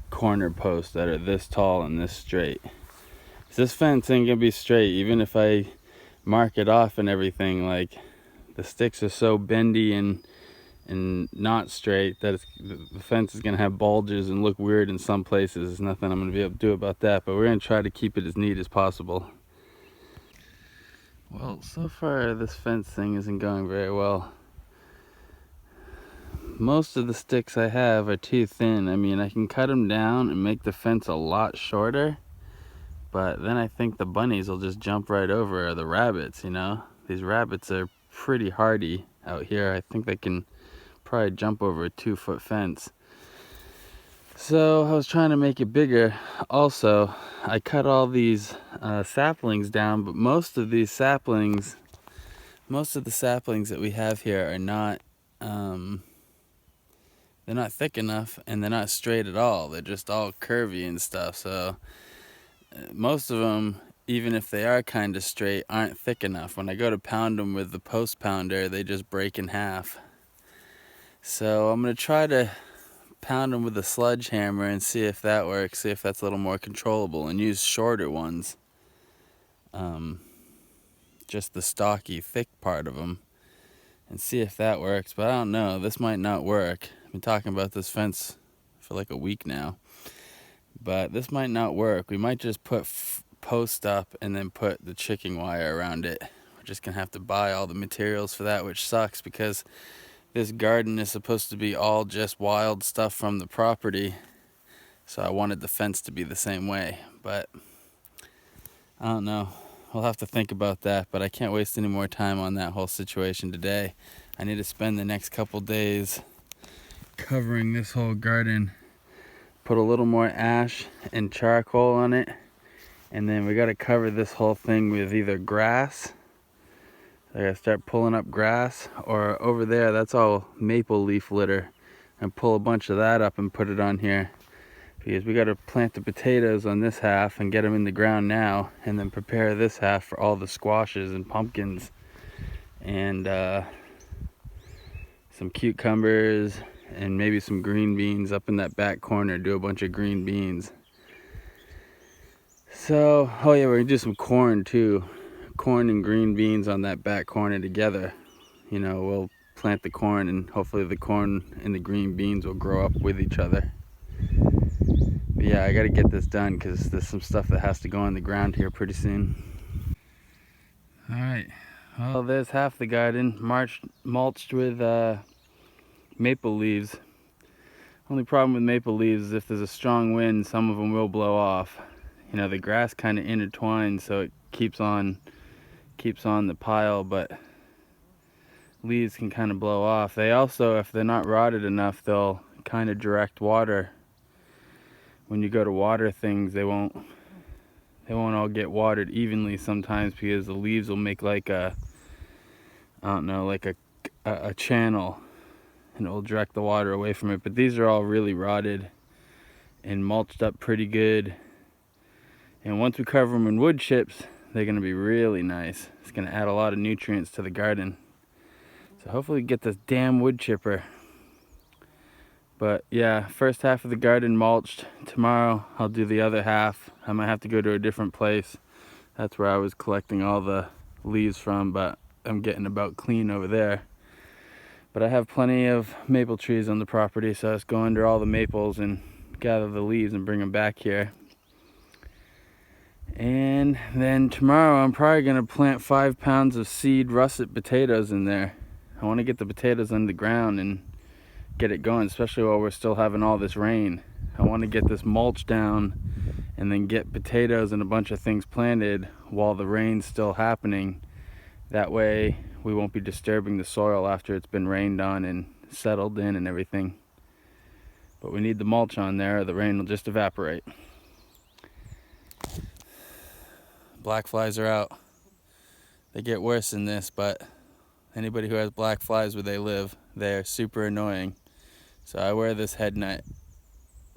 corner posts that are this tall and this straight. This fence ain't gonna be straight, even if I mark it off and everything. Like, the sticks are so bendy and not straight that the fence is gonna have bulges and look weird in some places. There's nothing I'm gonna be able to do about that, but we're gonna try to keep it as neat as possible. Well, so far this fence thing isn't going very well. Most of the sticks I have are too thin. I mean, I can cut them down and make the fence a lot shorter, but then I think the bunnies will just jump right over, or the rabbits, you know? These rabbits are pretty hardy out here. I think they can probably jump over a 2-foot fence. So I was trying to make it bigger. Also, I cut all these saplings down, but most of the saplings that we have here are not they're not thick enough, and they're not straight at all. They're just all curvy and stuff. So most of them, even if they are kind of straight, aren't thick enough. When I go to pound them with the post pounder, they just break in half. So I'm going to try to pound them with a sledgehammer and see if that works, see if that's a little more controllable, and use shorter ones. Just the stocky, thick part of them, and see if that works. But I don't know, this might not work. I've been talking about this fence for like a week now, but this might not work. We might just put post up and then put the chicken wire around it. We're just gonna have to buy all the materials for that, which sucks because this garden is supposed to be all just wild stuff from the property, so I wanted the fence to be the same way, but I don't know. we'll have to think about that, but I can't waste any more time on that whole situation today. I need to spend the next couple days covering this whole garden. Put a little more ash and charcoal on it, and then we got to cover this whole thing with either grass. I gotta start pulling up grass, or over there, that's all maple leaf litter, and pull a bunch of that up and put it on here, because we got to plant the potatoes on this half and get them in the ground now, and then prepare this half for all the squashes and pumpkins and some cucumbers and maybe some green beans up in that back corner. Do a bunch of green beans. So, oh yeah, we're gonna do some corn too. Corn and green beans on that back corner together. You know, we'll plant the corn, and hopefully the corn and the green beans will grow up with each other. But yeah, I gotta get this done because there's some stuff that has to go in the ground here pretty soon. Alright, well, there's half the garden mulched with maple leaves. Only problem with maple leaves is if there's a strong wind, some of them will blow off. You know, the grass kind of intertwines, so it keeps on the pile, but leaves can kind of blow off. They also, if they're not rotted enough, they'll kind of direct water. When you go to water things, they won't all get watered evenly sometimes, because the leaves will make like a, I don't know, like a channel, and it will direct the water away from it. But these are all really rotted and mulched up pretty good. And once we cover them in wood chips, they're going to be really nice. It's going to add a lot of nutrients to the garden. So hopefully we get this damn wood chipper. But yeah, first half of the garden mulched. Tomorrow I'll do the other half. I might have to go to a different place. That's where I was collecting all the leaves from, but I'm getting about clean over there. But I have plenty of maple trees on the property, so let's go under all the maples and gather the leaves and bring them back here. And then tomorrow I'm probably gonna plant 5 pounds of seed russet potatoes in there. I want to get the potatoes on the ground and get it going, especially while we're still having all this rain. I want to get this mulch down and then get potatoes and a bunch of things planted while the rain's still happening. That way we won't be disturbing the soil after it's been rained on and settled in and everything. But we need the mulch on there, or the rain will just evaporate. Black flies are out. They get worse than this, but anybody who has black flies where they live, they're super annoying. So I wear this head net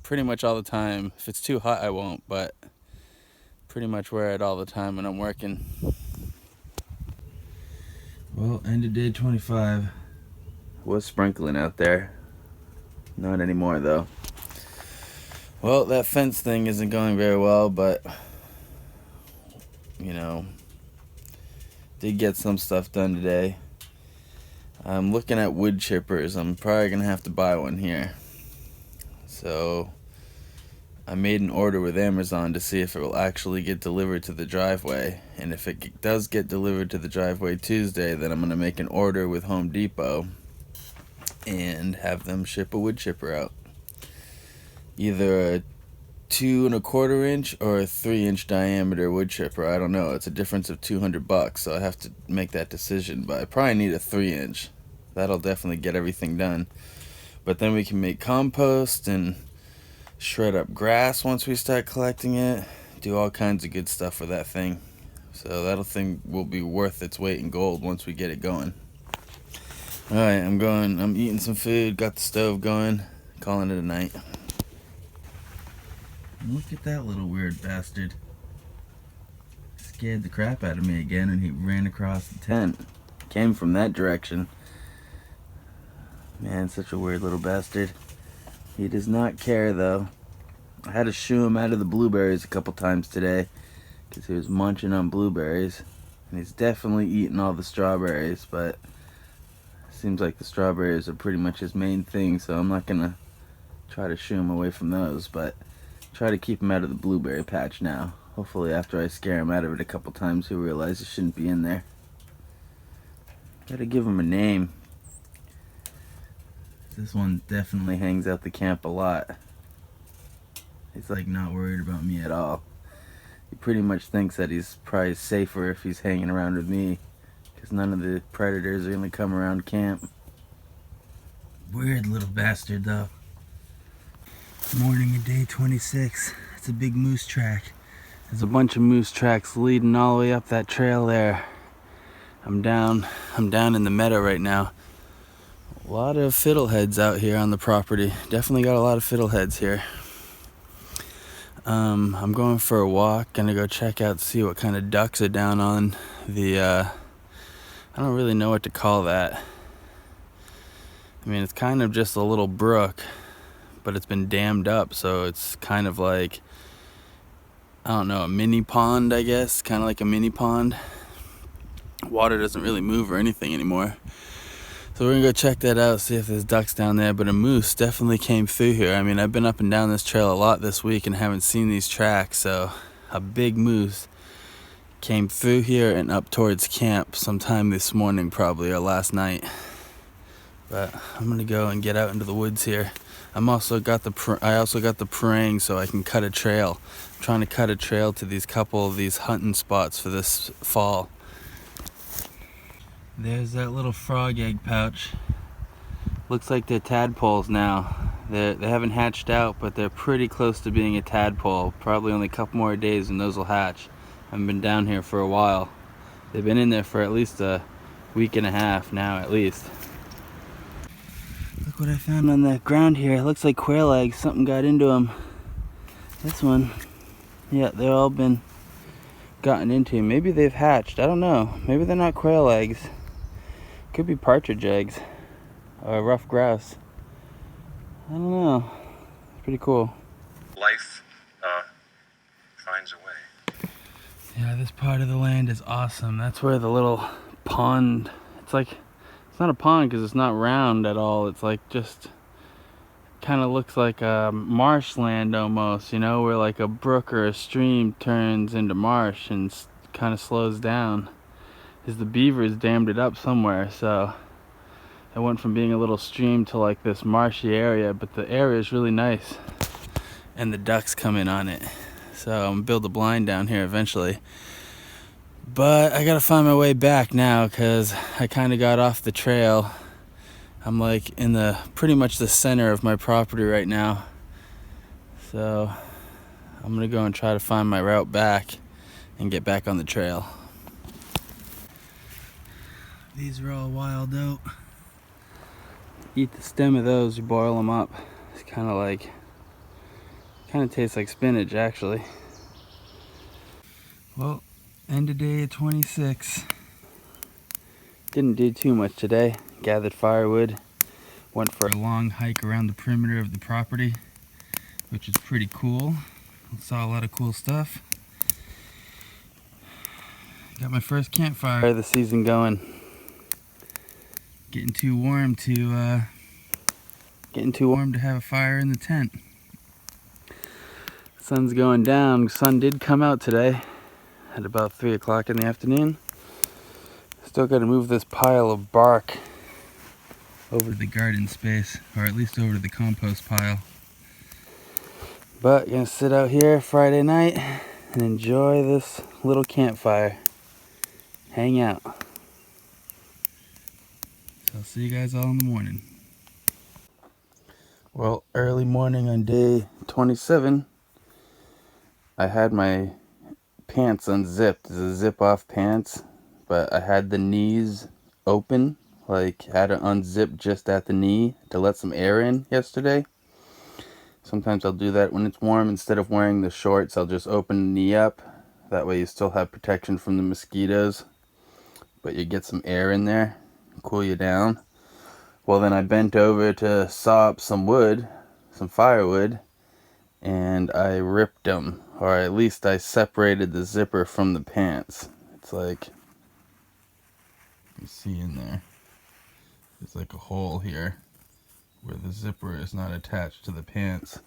pretty much all the time. If it's too hot, I won't, but pretty much wear it all the time when I'm working. Well, end of day 25. Was sprinkling out there. Not anymore though. Well, that fence thing isn't going very well, but you know, did get some stuff done today. I'm looking at wood chippers. I'm probably gonna have to buy one here. So I made an order with Amazon to see if it will actually get delivered to the driveway. And if it does get delivered to the driveway Tuesday, then I'm gonna make an order with Home Depot and have them ship a wood chipper out. Either a 2 1/4 inch or a 3-inch diameter wood chipper. I don't know. It's a difference of $200, so I have to make that decision. But I probably need a 3-inch. That'll definitely get everything done. But then we can make compost and shred up grass once we start collecting it. Do all kinds of good stuff with that thing. So that thing will be worth its weight in gold once we get it going. Alright, I'm eating some food, got the stove going, calling it a night. Look at that little weird bastard. Scared the crap out of me again, and he ran across the tent. Came from that direction. Man, such a weird little bastard. He does not care though. I had to shoo him out of the blueberries a couple times today because he was munching on blueberries. And he's definitely eating all the strawberries, but it seems like the strawberries are pretty much his main thing, so I'm not gonna try to shoo him away from those, but try to keep him out of the blueberry patch now. Hopefully after I scare him out of it a couple times, he'll realize he shouldn't be in there. Gotta give him a name. This one definitely hangs out the camp a lot. He's like not worried about me at all. He pretty much thinks that he's probably safer if he's hanging around with me, because none of the predators are going to come around camp. Weird little bastard, though. Morning of day 26. It's a big moose track. There's a bunch of moose tracks leading all the way up that trail there. I'm down in the meadow right now. A lot of fiddleheads out here on the property. Definitely got a lot of fiddleheads here. I'm going for a walk. Gonna go check out, see what kind of ducks are down on the, I don't really know what to call that. I mean, it's kind of just a little brook, but it's been dammed up, so it's kind of like, I don't know, a mini pond, I guess. Kind of like a mini pond. Water doesn't really move or anything anymore. So we're gonna go check that out, see if there's ducks down there. But a moose definitely came through here. I mean, I've been up and down this trail a lot this week and haven't seen these tracks. So a big moose came through here and up towards camp sometime this morning, probably, or last night. But I'm gonna go and get out into the woods here. I also got the parang so I can cut a trail. I'm trying to cut a trail to these couple of these hunting spots for this fall. There's that little frog egg pouch. Looks like they're tadpoles now. They haven't hatched out, but they're pretty close to being a tadpole. Probably only a couple more days and those will hatch. I haven't been down here for a while. They've been in there for at least a week and a half now, at least. Look what I found on the ground here. It looks like quail eggs. Something got into them. This one, yeah, they've all been gotten into. Maybe they've hatched. I don't know. Maybe they're not quail eggs. Could be partridge eggs or rough grouse. I don't know. It's pretty cool. Life finds a way. Yeah, this part of the land is awesome. That's where the little pond, it's not a pond because it's not round at all. It's like just kind of looks like a marshland almost, you know, where like a brook or a stream turns into marsh and kind of slows down. Is the beavers dammed it up somewhere, so it went from being a little stream to like this marshy area, but the area is really nice and the ducks come in on it. So I'm gonna build a blind down here eventually, but I gotta find my way back now because I kind of got off the trail. I'm like in the pretty much the center of my property right now, so I'm gonna go and try to find my route back and get back on the trail. These are all wild oat. Eat the stem of those, you boil them up. It's kind of tastes like spinach actually. Well, end of day 26. Didn't do too much today. Gathered firewood. Went for a long hike around the perimeter of the property, which is pretty cool. Saw a lot of cool stuff. Got my first campfire of the season going. Getting too warm to have a fire in the tent. Sun's going down. Sun did come out today at about 3 o'clock in the afternoon. Still got to move this pile of bark over to the garden space, or at least over to the compost pile. But gonna sit out here Friday night and enjoy this little campfire. Hang out. So I'll see you guys all in the morning. Well, early morning on day 27, I had my pants unzipped. It's a zip-off pants, but I had the knees open, like had to unzip just at the knee to let some air in yesterday. Sometimes I'll do that when it's warm. Instead of wearing the shorts, I'll just open the knee up. That way you still have protection from the mosquitoes, but you get some air in there, cool you down. Well, then I bent over to saw up some wood, some firewood, and I ripped them, or at least I separated the zipper from the pants. It's like, you see in there, there's like a hole here where the zipper is not attached to the pants.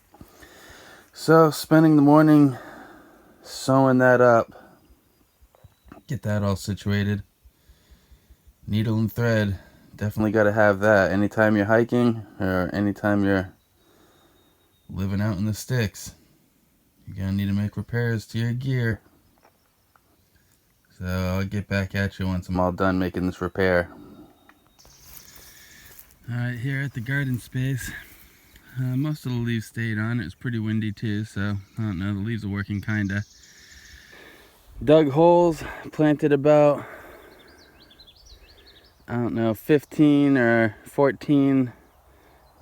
So spending the morning sewing that up, get that all situated. Needle and thread, definitely got to have that anytime you're hiking or anytime you're living out in the sticks. You're gonna need to make repairs to your gear. So I'll get back at you once I'm all done making this repair. Alright, here at the garden space, most of the leaves stayed on. It was pretty windy too, so I don't know, the leaves are working kinda. Dug holes, planted about, I don't know, 15 or 14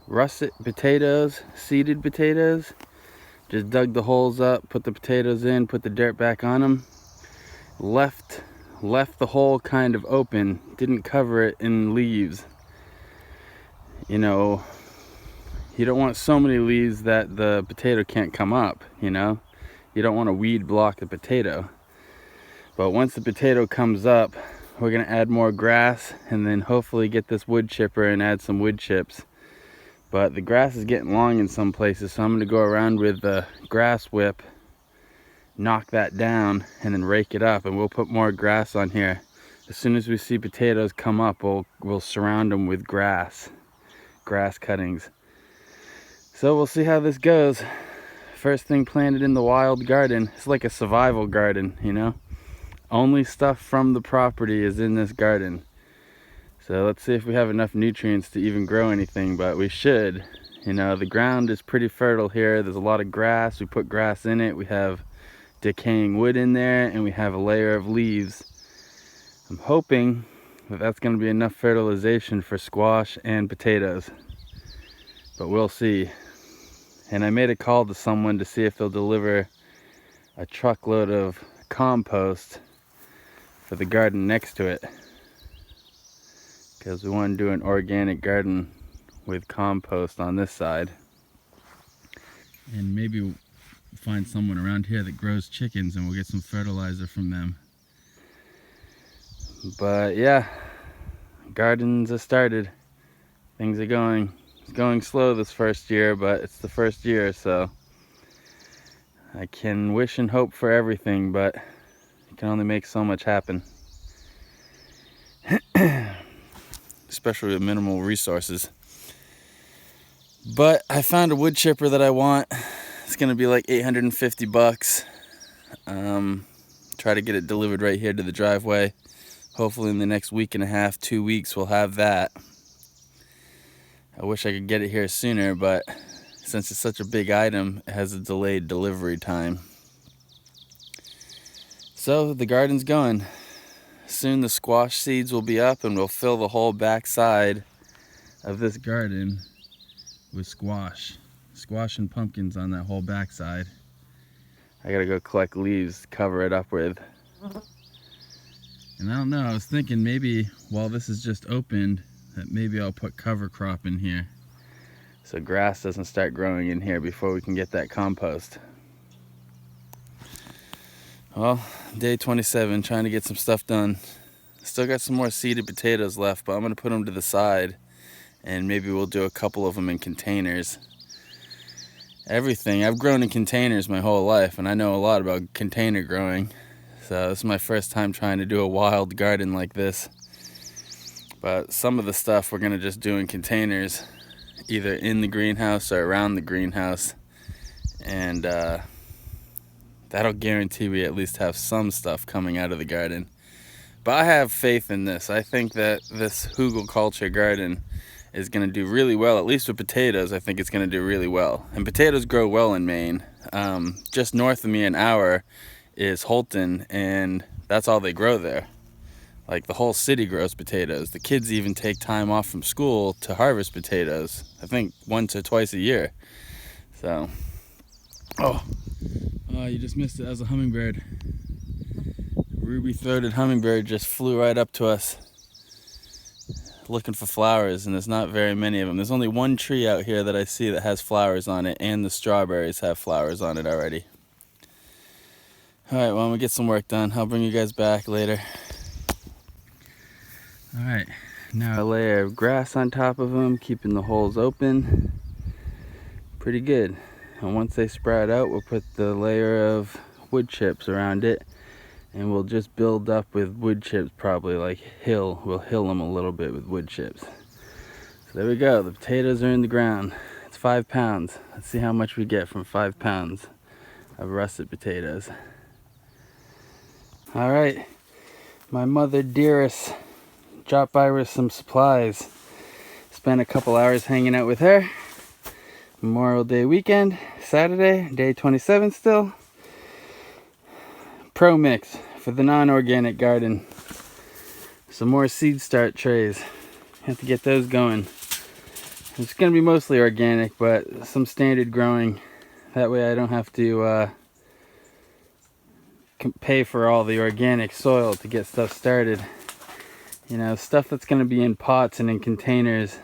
russet potatoes, seeded potatoes. Just dug the holes up, put the potatoes in, put the dirt back on them. Left the hole kind of open, didn't cover it in leaves. You know, you don't want so many leaves that the potato can't come up, you know. You don't want to weed block the potato. But once the potato comes up, we're gonna add more grass and then hopefully get this wood chipper and add some wood chips. But the grass is getting long in some places, so I'm gonna go around with the grass whip, knock that down, and then rake it up, and we'll put more grass on here. As soon as we see potatoes come up, we'll surround them with grass cuttings. So we'll see how this goes. First thing planted in the wild garden. It's like a survival garden, you know. Only stuff from the property is in this garden. So let's see if we have enough nutrients to even grow anything, but we should. You know, the ground is pretty fertile here. There's a lot of grass. We put grass in it. We have decaying wood in there, and we have a layer of leaves. I'm hoping that that's going to be enough fertilization for squash and potatoes, but we'll see. And I made a call to someone to see if they'll deliver a truckload of compost for the garden next to it, because we want to do an organic garden with compost on this side. And maybe find someone around here that grows chickens and we'll get some fertilizer from them. But yeah, gardens have started. Things are going. It's going slow this first year, but it's the first year, so I can wish and hope for everything, but you can only make so much happen. Especially with minimal resources. But I found a wood chipper that I want. It's gonna be like 850 bucks. Try to get it delivered right here to the driveway. Hopefully in the next week and a half, 2 weeks, we'll have that. I wish I could get it here sooner, but since it's such a big item, it has a delayed delivery time. So the garden's going. Soon the squash seeds will be up and we'll fill the whole back side of this garden with squash and pumpkins on that whole back side. I gotta go collect leaves to cover it up with. And I don't know, I was thinking maybe while this is just opened, that maybe I'll put cover crop in here so grass doesn't start growing in here before we can get that compost. Well, day 27, trying to get some stuff done. Still got some more seeded potatoes left, but I'm gonna put them to the side and maybe we'll do a couple of them in containers. Everything, I've grown in containers my whole life and I know a lot about container growing. So this is my first time trying to do a wild garden like this. But some of the stuff we're gonna just do in containers, either in the greenhouse or around the greenhouse. And that'll guarantee we at least have some stuff coming out of the garden. But I have faith in this. I think that this hugelkultur garden is gonna do really well, at least with potatoes. I think it's gonna do really well. And potatoes grow well in Maine. Just north of me an hour is Holton, and that's all they grow there. Like the whole city grows potatoes. The kids even take time off from school to harvest potatoes. I think once or twice a year. So, oh, you just missed it. That was a hummingbird. Ruby-throated hummingbird just flew right up to us looking for flowers, and there's not very many of them. There's only one tree out here that I see that has flowers on it, and the strawberries have flowers on it already. Alright, well, I'm gonna get some work done. I'll bring you guys back later. Alright, now a layer of grass on top of them, keeping the holes open. Pretty good. And once they sprout out, we'll put the layer of wood chips around it, and we'll just build up with wood chips, probably like we'll hill them a little bit with wood chips. So there we go, the potatoes are in the ground. It's 5 pounds. Let's see how much we get from 5 pounds of russet potatoes. All right, My mother dearest dropped by with some supplies. Spent a couple hours hanging out with her. Memorial Day weekend, Saturday, day 27 still. Pro mix for the non-organic garden. Some more seed start trays. Have to get those going. It's going to be mostly organic, but some standard growing. That way I don't have to pay for all the organic soil to get stuff started. You know, stuff that's going to be in pots and in containers,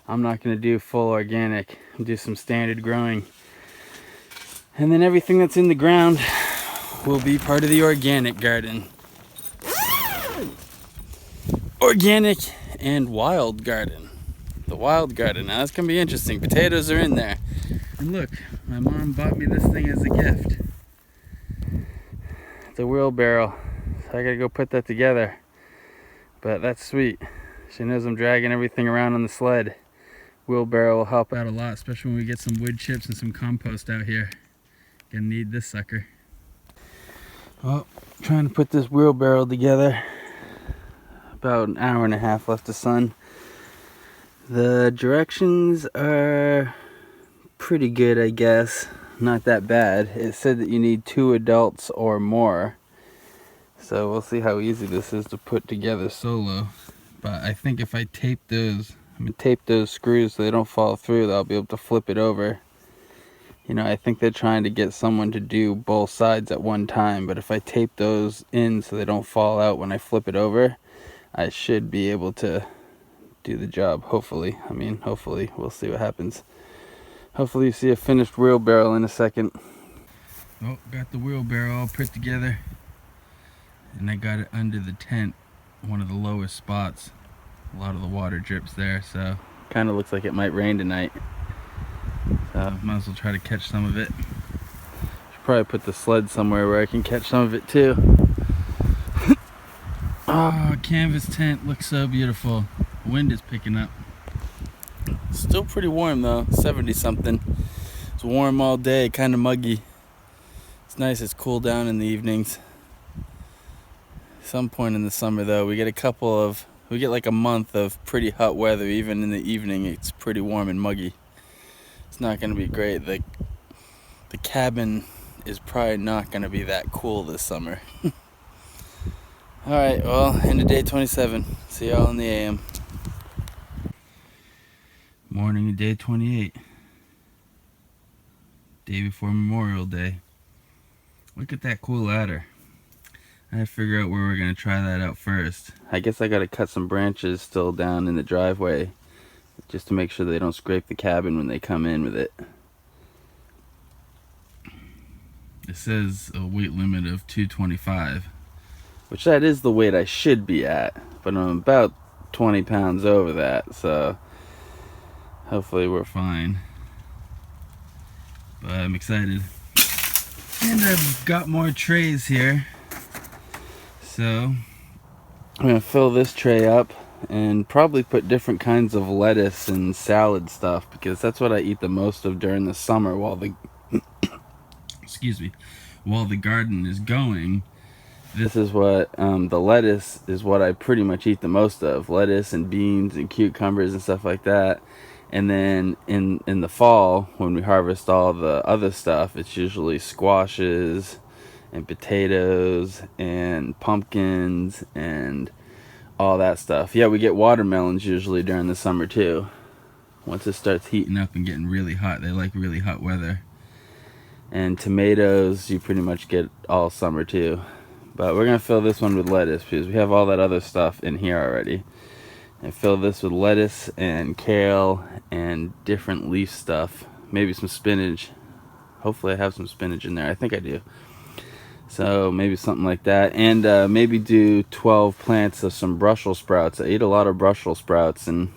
I'm not going to do full organic. I'll do some standard growing. And then everything that's in the ground will be part of the organic garden. Organic and wild garden. The wild garden. Now that's going to be interesting. Potatoes are in there. And look, my mom bought me this thing as a gift. It's a wheelbarrow. So I got to go put that together. But that's sweet. She knows I'm dragging everything around on the sled. Wheelbarrow will help out a lot, especially when we get some wood chips and some compost out here. Gonna need this sucker. Well, trying to put this wheelbarrow together. About an hour and a half left of sun. The directions are pretty good, I guess. Not that bad. It said that you need 2 adults or more. So we'll see how easy this is to put together solo. But I think if I tape those, I'm gonna tape those screws so they don't fall through, that I'll be able to flip it over. You know, I think they're trying to get someone to do both sides at one time, but if I tape those in so they don't fall out when I flip it over, I should be able to do the job, hopefully. I mean, hopefully. We'll see what happens. Hopefully you see a finished wheelbarrow in a second. Oh, got the wheelbarrow all put together. And I got it under the tent, one of the lowest spots. A lot of the water drips there, so kind of looks like it might rain tonight. So might as well try to catch some of it. Should probably put the sled somewhere where I can catch some of it too. Oh, canvas tent looks so beautiful. Wind is picking up. Still pretty warm though, 70 something. It's warm all day, kind of muggy. It's nice, it's cool down in the evenings. Some point in the summer though, we get like a month of pretty hot weather. Even in the evening it's pretty warm and muggy. It's not going to be great. The cabin is probably not going to be that cool this summer. Alright, well, end of day 27. See y'all in the AM. Morning of day 28. Day before Memorial Day. Look at that cool ladder. I have to figure out where we're going to try that out first. I guess I got to cut some branches still down in the driveway just to make sure they don't scrape the cabin when they come in with it. It says a weight limit of 225, which that is the weight I should be at, but I'm about 20 pounds over that, so hopefully we're fine. But I'm excited. And I've got more trays here. So I'm going to fill this tray up and probably put different kinds of lettuce and salad stuff, because that's what I eat the most of during the summer while the while the garden is going. This is what the lettuce is what I pretty much eat the most of. Lettuce and beans and cucumbers and stuff like that. And then in the fall, when we harvest all the other stuff, it's usually squashes and potatoes and pumpkins and all that stuff. Yeah, we get watermelons usually during the summer too. Once it starts heating up and getting really hot, they like really hot weather. And tomatoes you pretty much get all summer too. But we're gonna fill this one with lettuce because we have all that other stuff in here already. And fill this with lettuce and kale and different leaf stuff. Maybe some spinach. Hopefully I have some spinach in there. I think I do. So maybe something like that. And maybe do 12 plants of some Brussels sprouts. I eat a lot of Brussels sprouts, and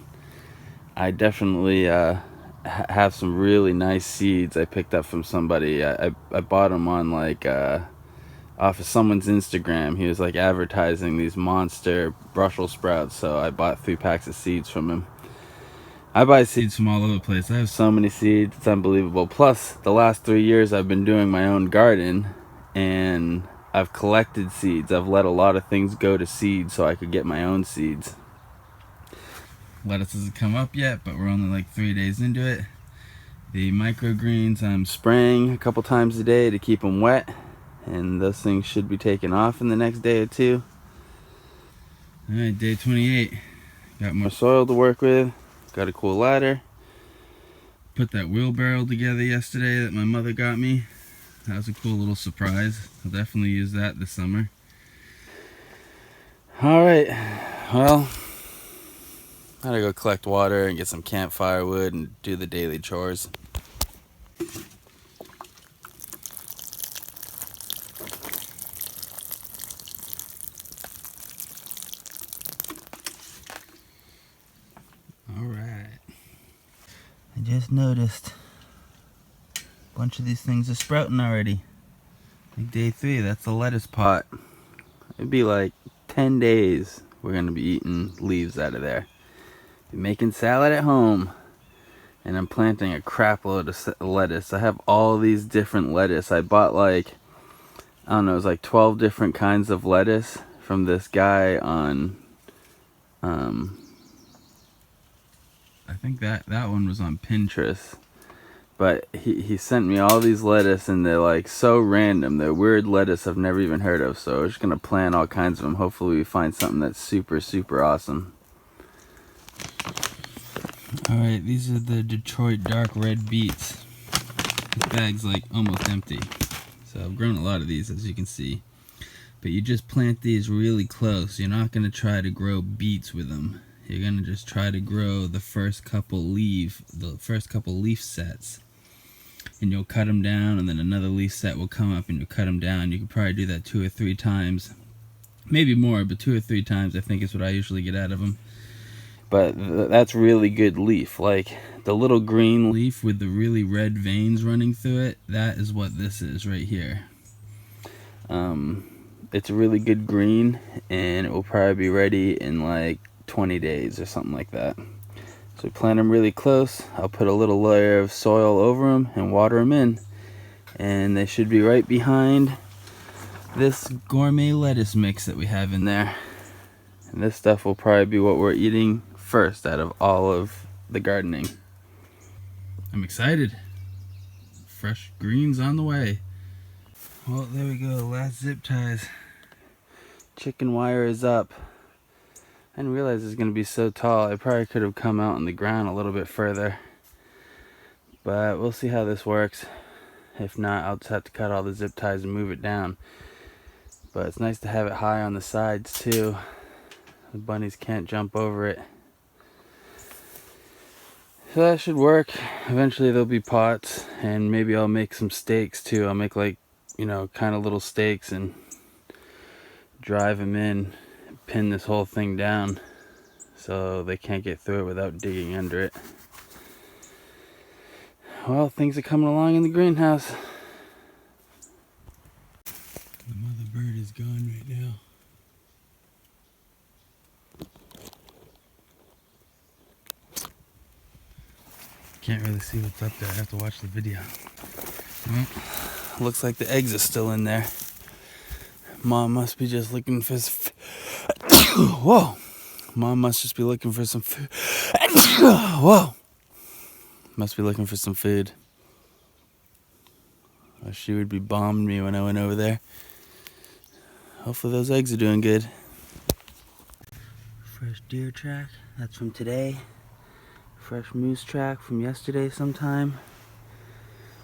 I definitely have some really nice seeds I picked up from somebody. I bought them on like off of someone's Instagram. He was like advertising these monster Brussels sprouts, so I bought 3 packs of seeds from him. I buy seeds from all over the place. I have so many seeds, it's unbelievable. Plus, the last 3 years I've been doing my own garden, and I've collected seeds. I've let a lot of things go to seed so I could get my own seeds. Lettuce hasn't come up yet, but we're only like 3 days into it. The microgreens I'm spraying a couple times a day to keep them wet, and those things should be taken off in the next day or two. Alright, day 28. Got more soil to work with. Got a cool ladder. Put that wheelbarrow together yesterday that my mother got me. That was a cool little surprise. I'll definitely use that this summer. Alright, well, I gotta go collect water and get some campfire wood and do the daily chores. Alright. I just noticed a bunch of these things are sprouting already. Like day 3, that's the lettuce pot. It'd be like 10 days we're gonna be eating leaves out of there. Be making salad at home. And I'm planting a crap load of lettuce. I have all these different lettuce. I bought like, I don't know, it was like 12 different kinds of lettuce from this guy on, I think that one was on Pinterest. But he sent me all these lettuce, and they're like so random. They're weird lettuce I've never even heard of. So we're just gonna plant all kinds of them. Hopefully we find something that's super, super awesome. Alright, these are the Detroit dark red beets. This bag's like almost empty. So I've grown a lot of these, as you can see. But you just plant these really close. You're not gonna try to grow beets with them. You're gonna just try to grow the first couple leaf sets. And you'll cut them down, and then another leaf set will come up and you'll cut them down. You can probably do that 2 or 3 times. Maybe more, but 2 or 3 times I think is what I usually get out of them. But that's really good leaf. Like the little green leaf with the really red veins running through it, that is what this is right here. It's a really good green, and it will probably be ready in like 20 days or something like that. So we plant them really close. I'll put a little layer of soil over them and water them in, and they should be right behind this gourmet lettuce mix that we have in there. And this stuff will probably be what we're eating first out of all of the gardening. I'm excited. Fresh greens on the way. Well, there we go, last zip ties. Chicken wire is up. I didn't realize it was going to be so tall. I probably could have come out on the ground a little bit further. But we'll see how this works. If not, I'll just have to cut all the zip ties and move it down. But it's nice to have it high on the sides too. The bunnies can't jump over it. So that should work. Eventually there'll be pots, and maybe I'll make some stakes too. I'll make like, you know, kind of little stakes and drive them in, pin this whole thing down so they can't get through it without digging under it. Well, things are coming along in the greenhouse. The mother bird is gone right now. Can't really see what's up there. I have to watch the video. Well, looks like the eggs are still in there. Mom must be just looking for whoa. Mom must just be looking for some food. Whoa. Must be looking for some food. Or she would be bombing me when I went over there. Hopefully those eggs are doing good. Fresh deer track. That's from today. Fresh moose track from yesterday sometime.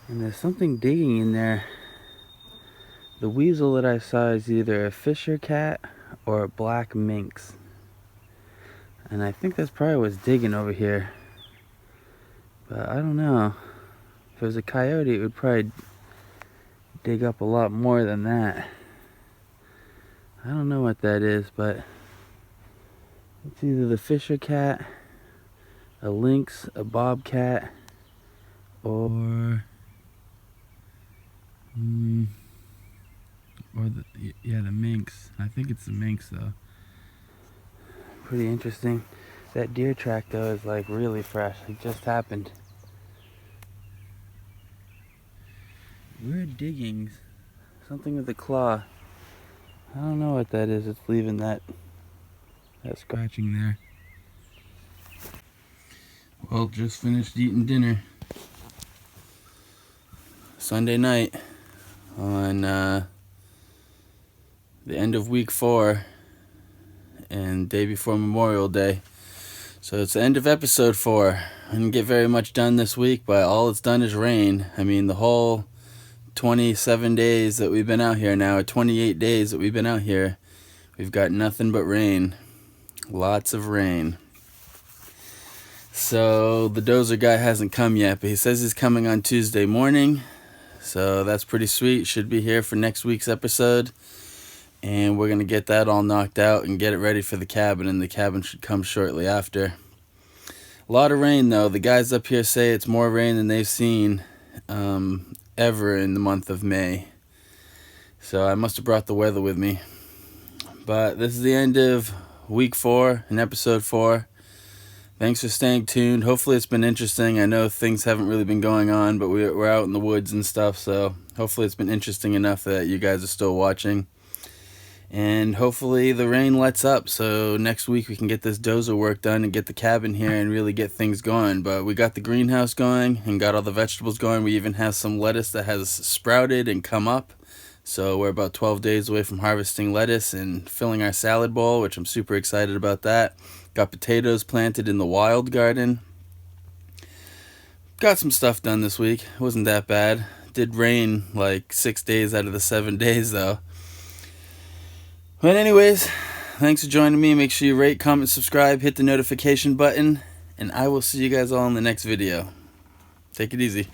And there's something digging in there. The weasel that I saw is either a fisher cat or a black minx. And I think that's probably what's digging over here. But I don't know. If it was a coyote, it would probably dig up a lot more than that. I don't know what that is, but it's either the fisher cat, a lynx, a bobcat, or the minx. I think it's the minx though. Pretty interesting. That deer track though is like really fresh. It just happened. Weird diggings. Something with a claw. I don't know what that is. It's leaving that scratching there. Well, just finished eating dinner. Sunday night on the end of week 4 and day before Memorial Day. So it's the end of episode 4. I didn't get very much done this week, but all it's done is rain. I mean, the whole 27 days that we've been out here now, or 28 days that we've been out here, we've got nothing but rain. Lots of rain. So the dozer guy hasn't come yet, but he says he's coming on Tuesday morning. So that's pretty sweet. Should be here for next week's episode. And we're going to get that all knocked out and get it ready for the cabin, and the cabin should come shortly after. A lot of rain, though. The guys up here say it's more rain than they've seen ever in the month of May. So I must have brought the weather with me. But this is the end of week 4 and episode 4. Thanks for staying tuned. Hopefully it's been interesting. I know things haven't really been going on, but we're out in the woods and stuff, so hopefully it's been interesting enough that you guys are still watching. And hopefully the rain lets up, so next week we can get this dozer work done and get the cabin here and really get things going. But we got the greenhouse going and got all the vegetables going. We even have some lettuce that has sprouted and come up. So we're about 12 days away from harvesting lettuce and filling our salad bowl, which I'm super excited about that. Got potatoes planted in the wild garden. Got some stuff done this week. It wasn't that bad. It did rain like 6 days out of the 7 days though. But anyways, thanks for joining me. Make sure you rate, comment, subscribe, hit the notification button, and I will see you guys all in the next video. Take it easy.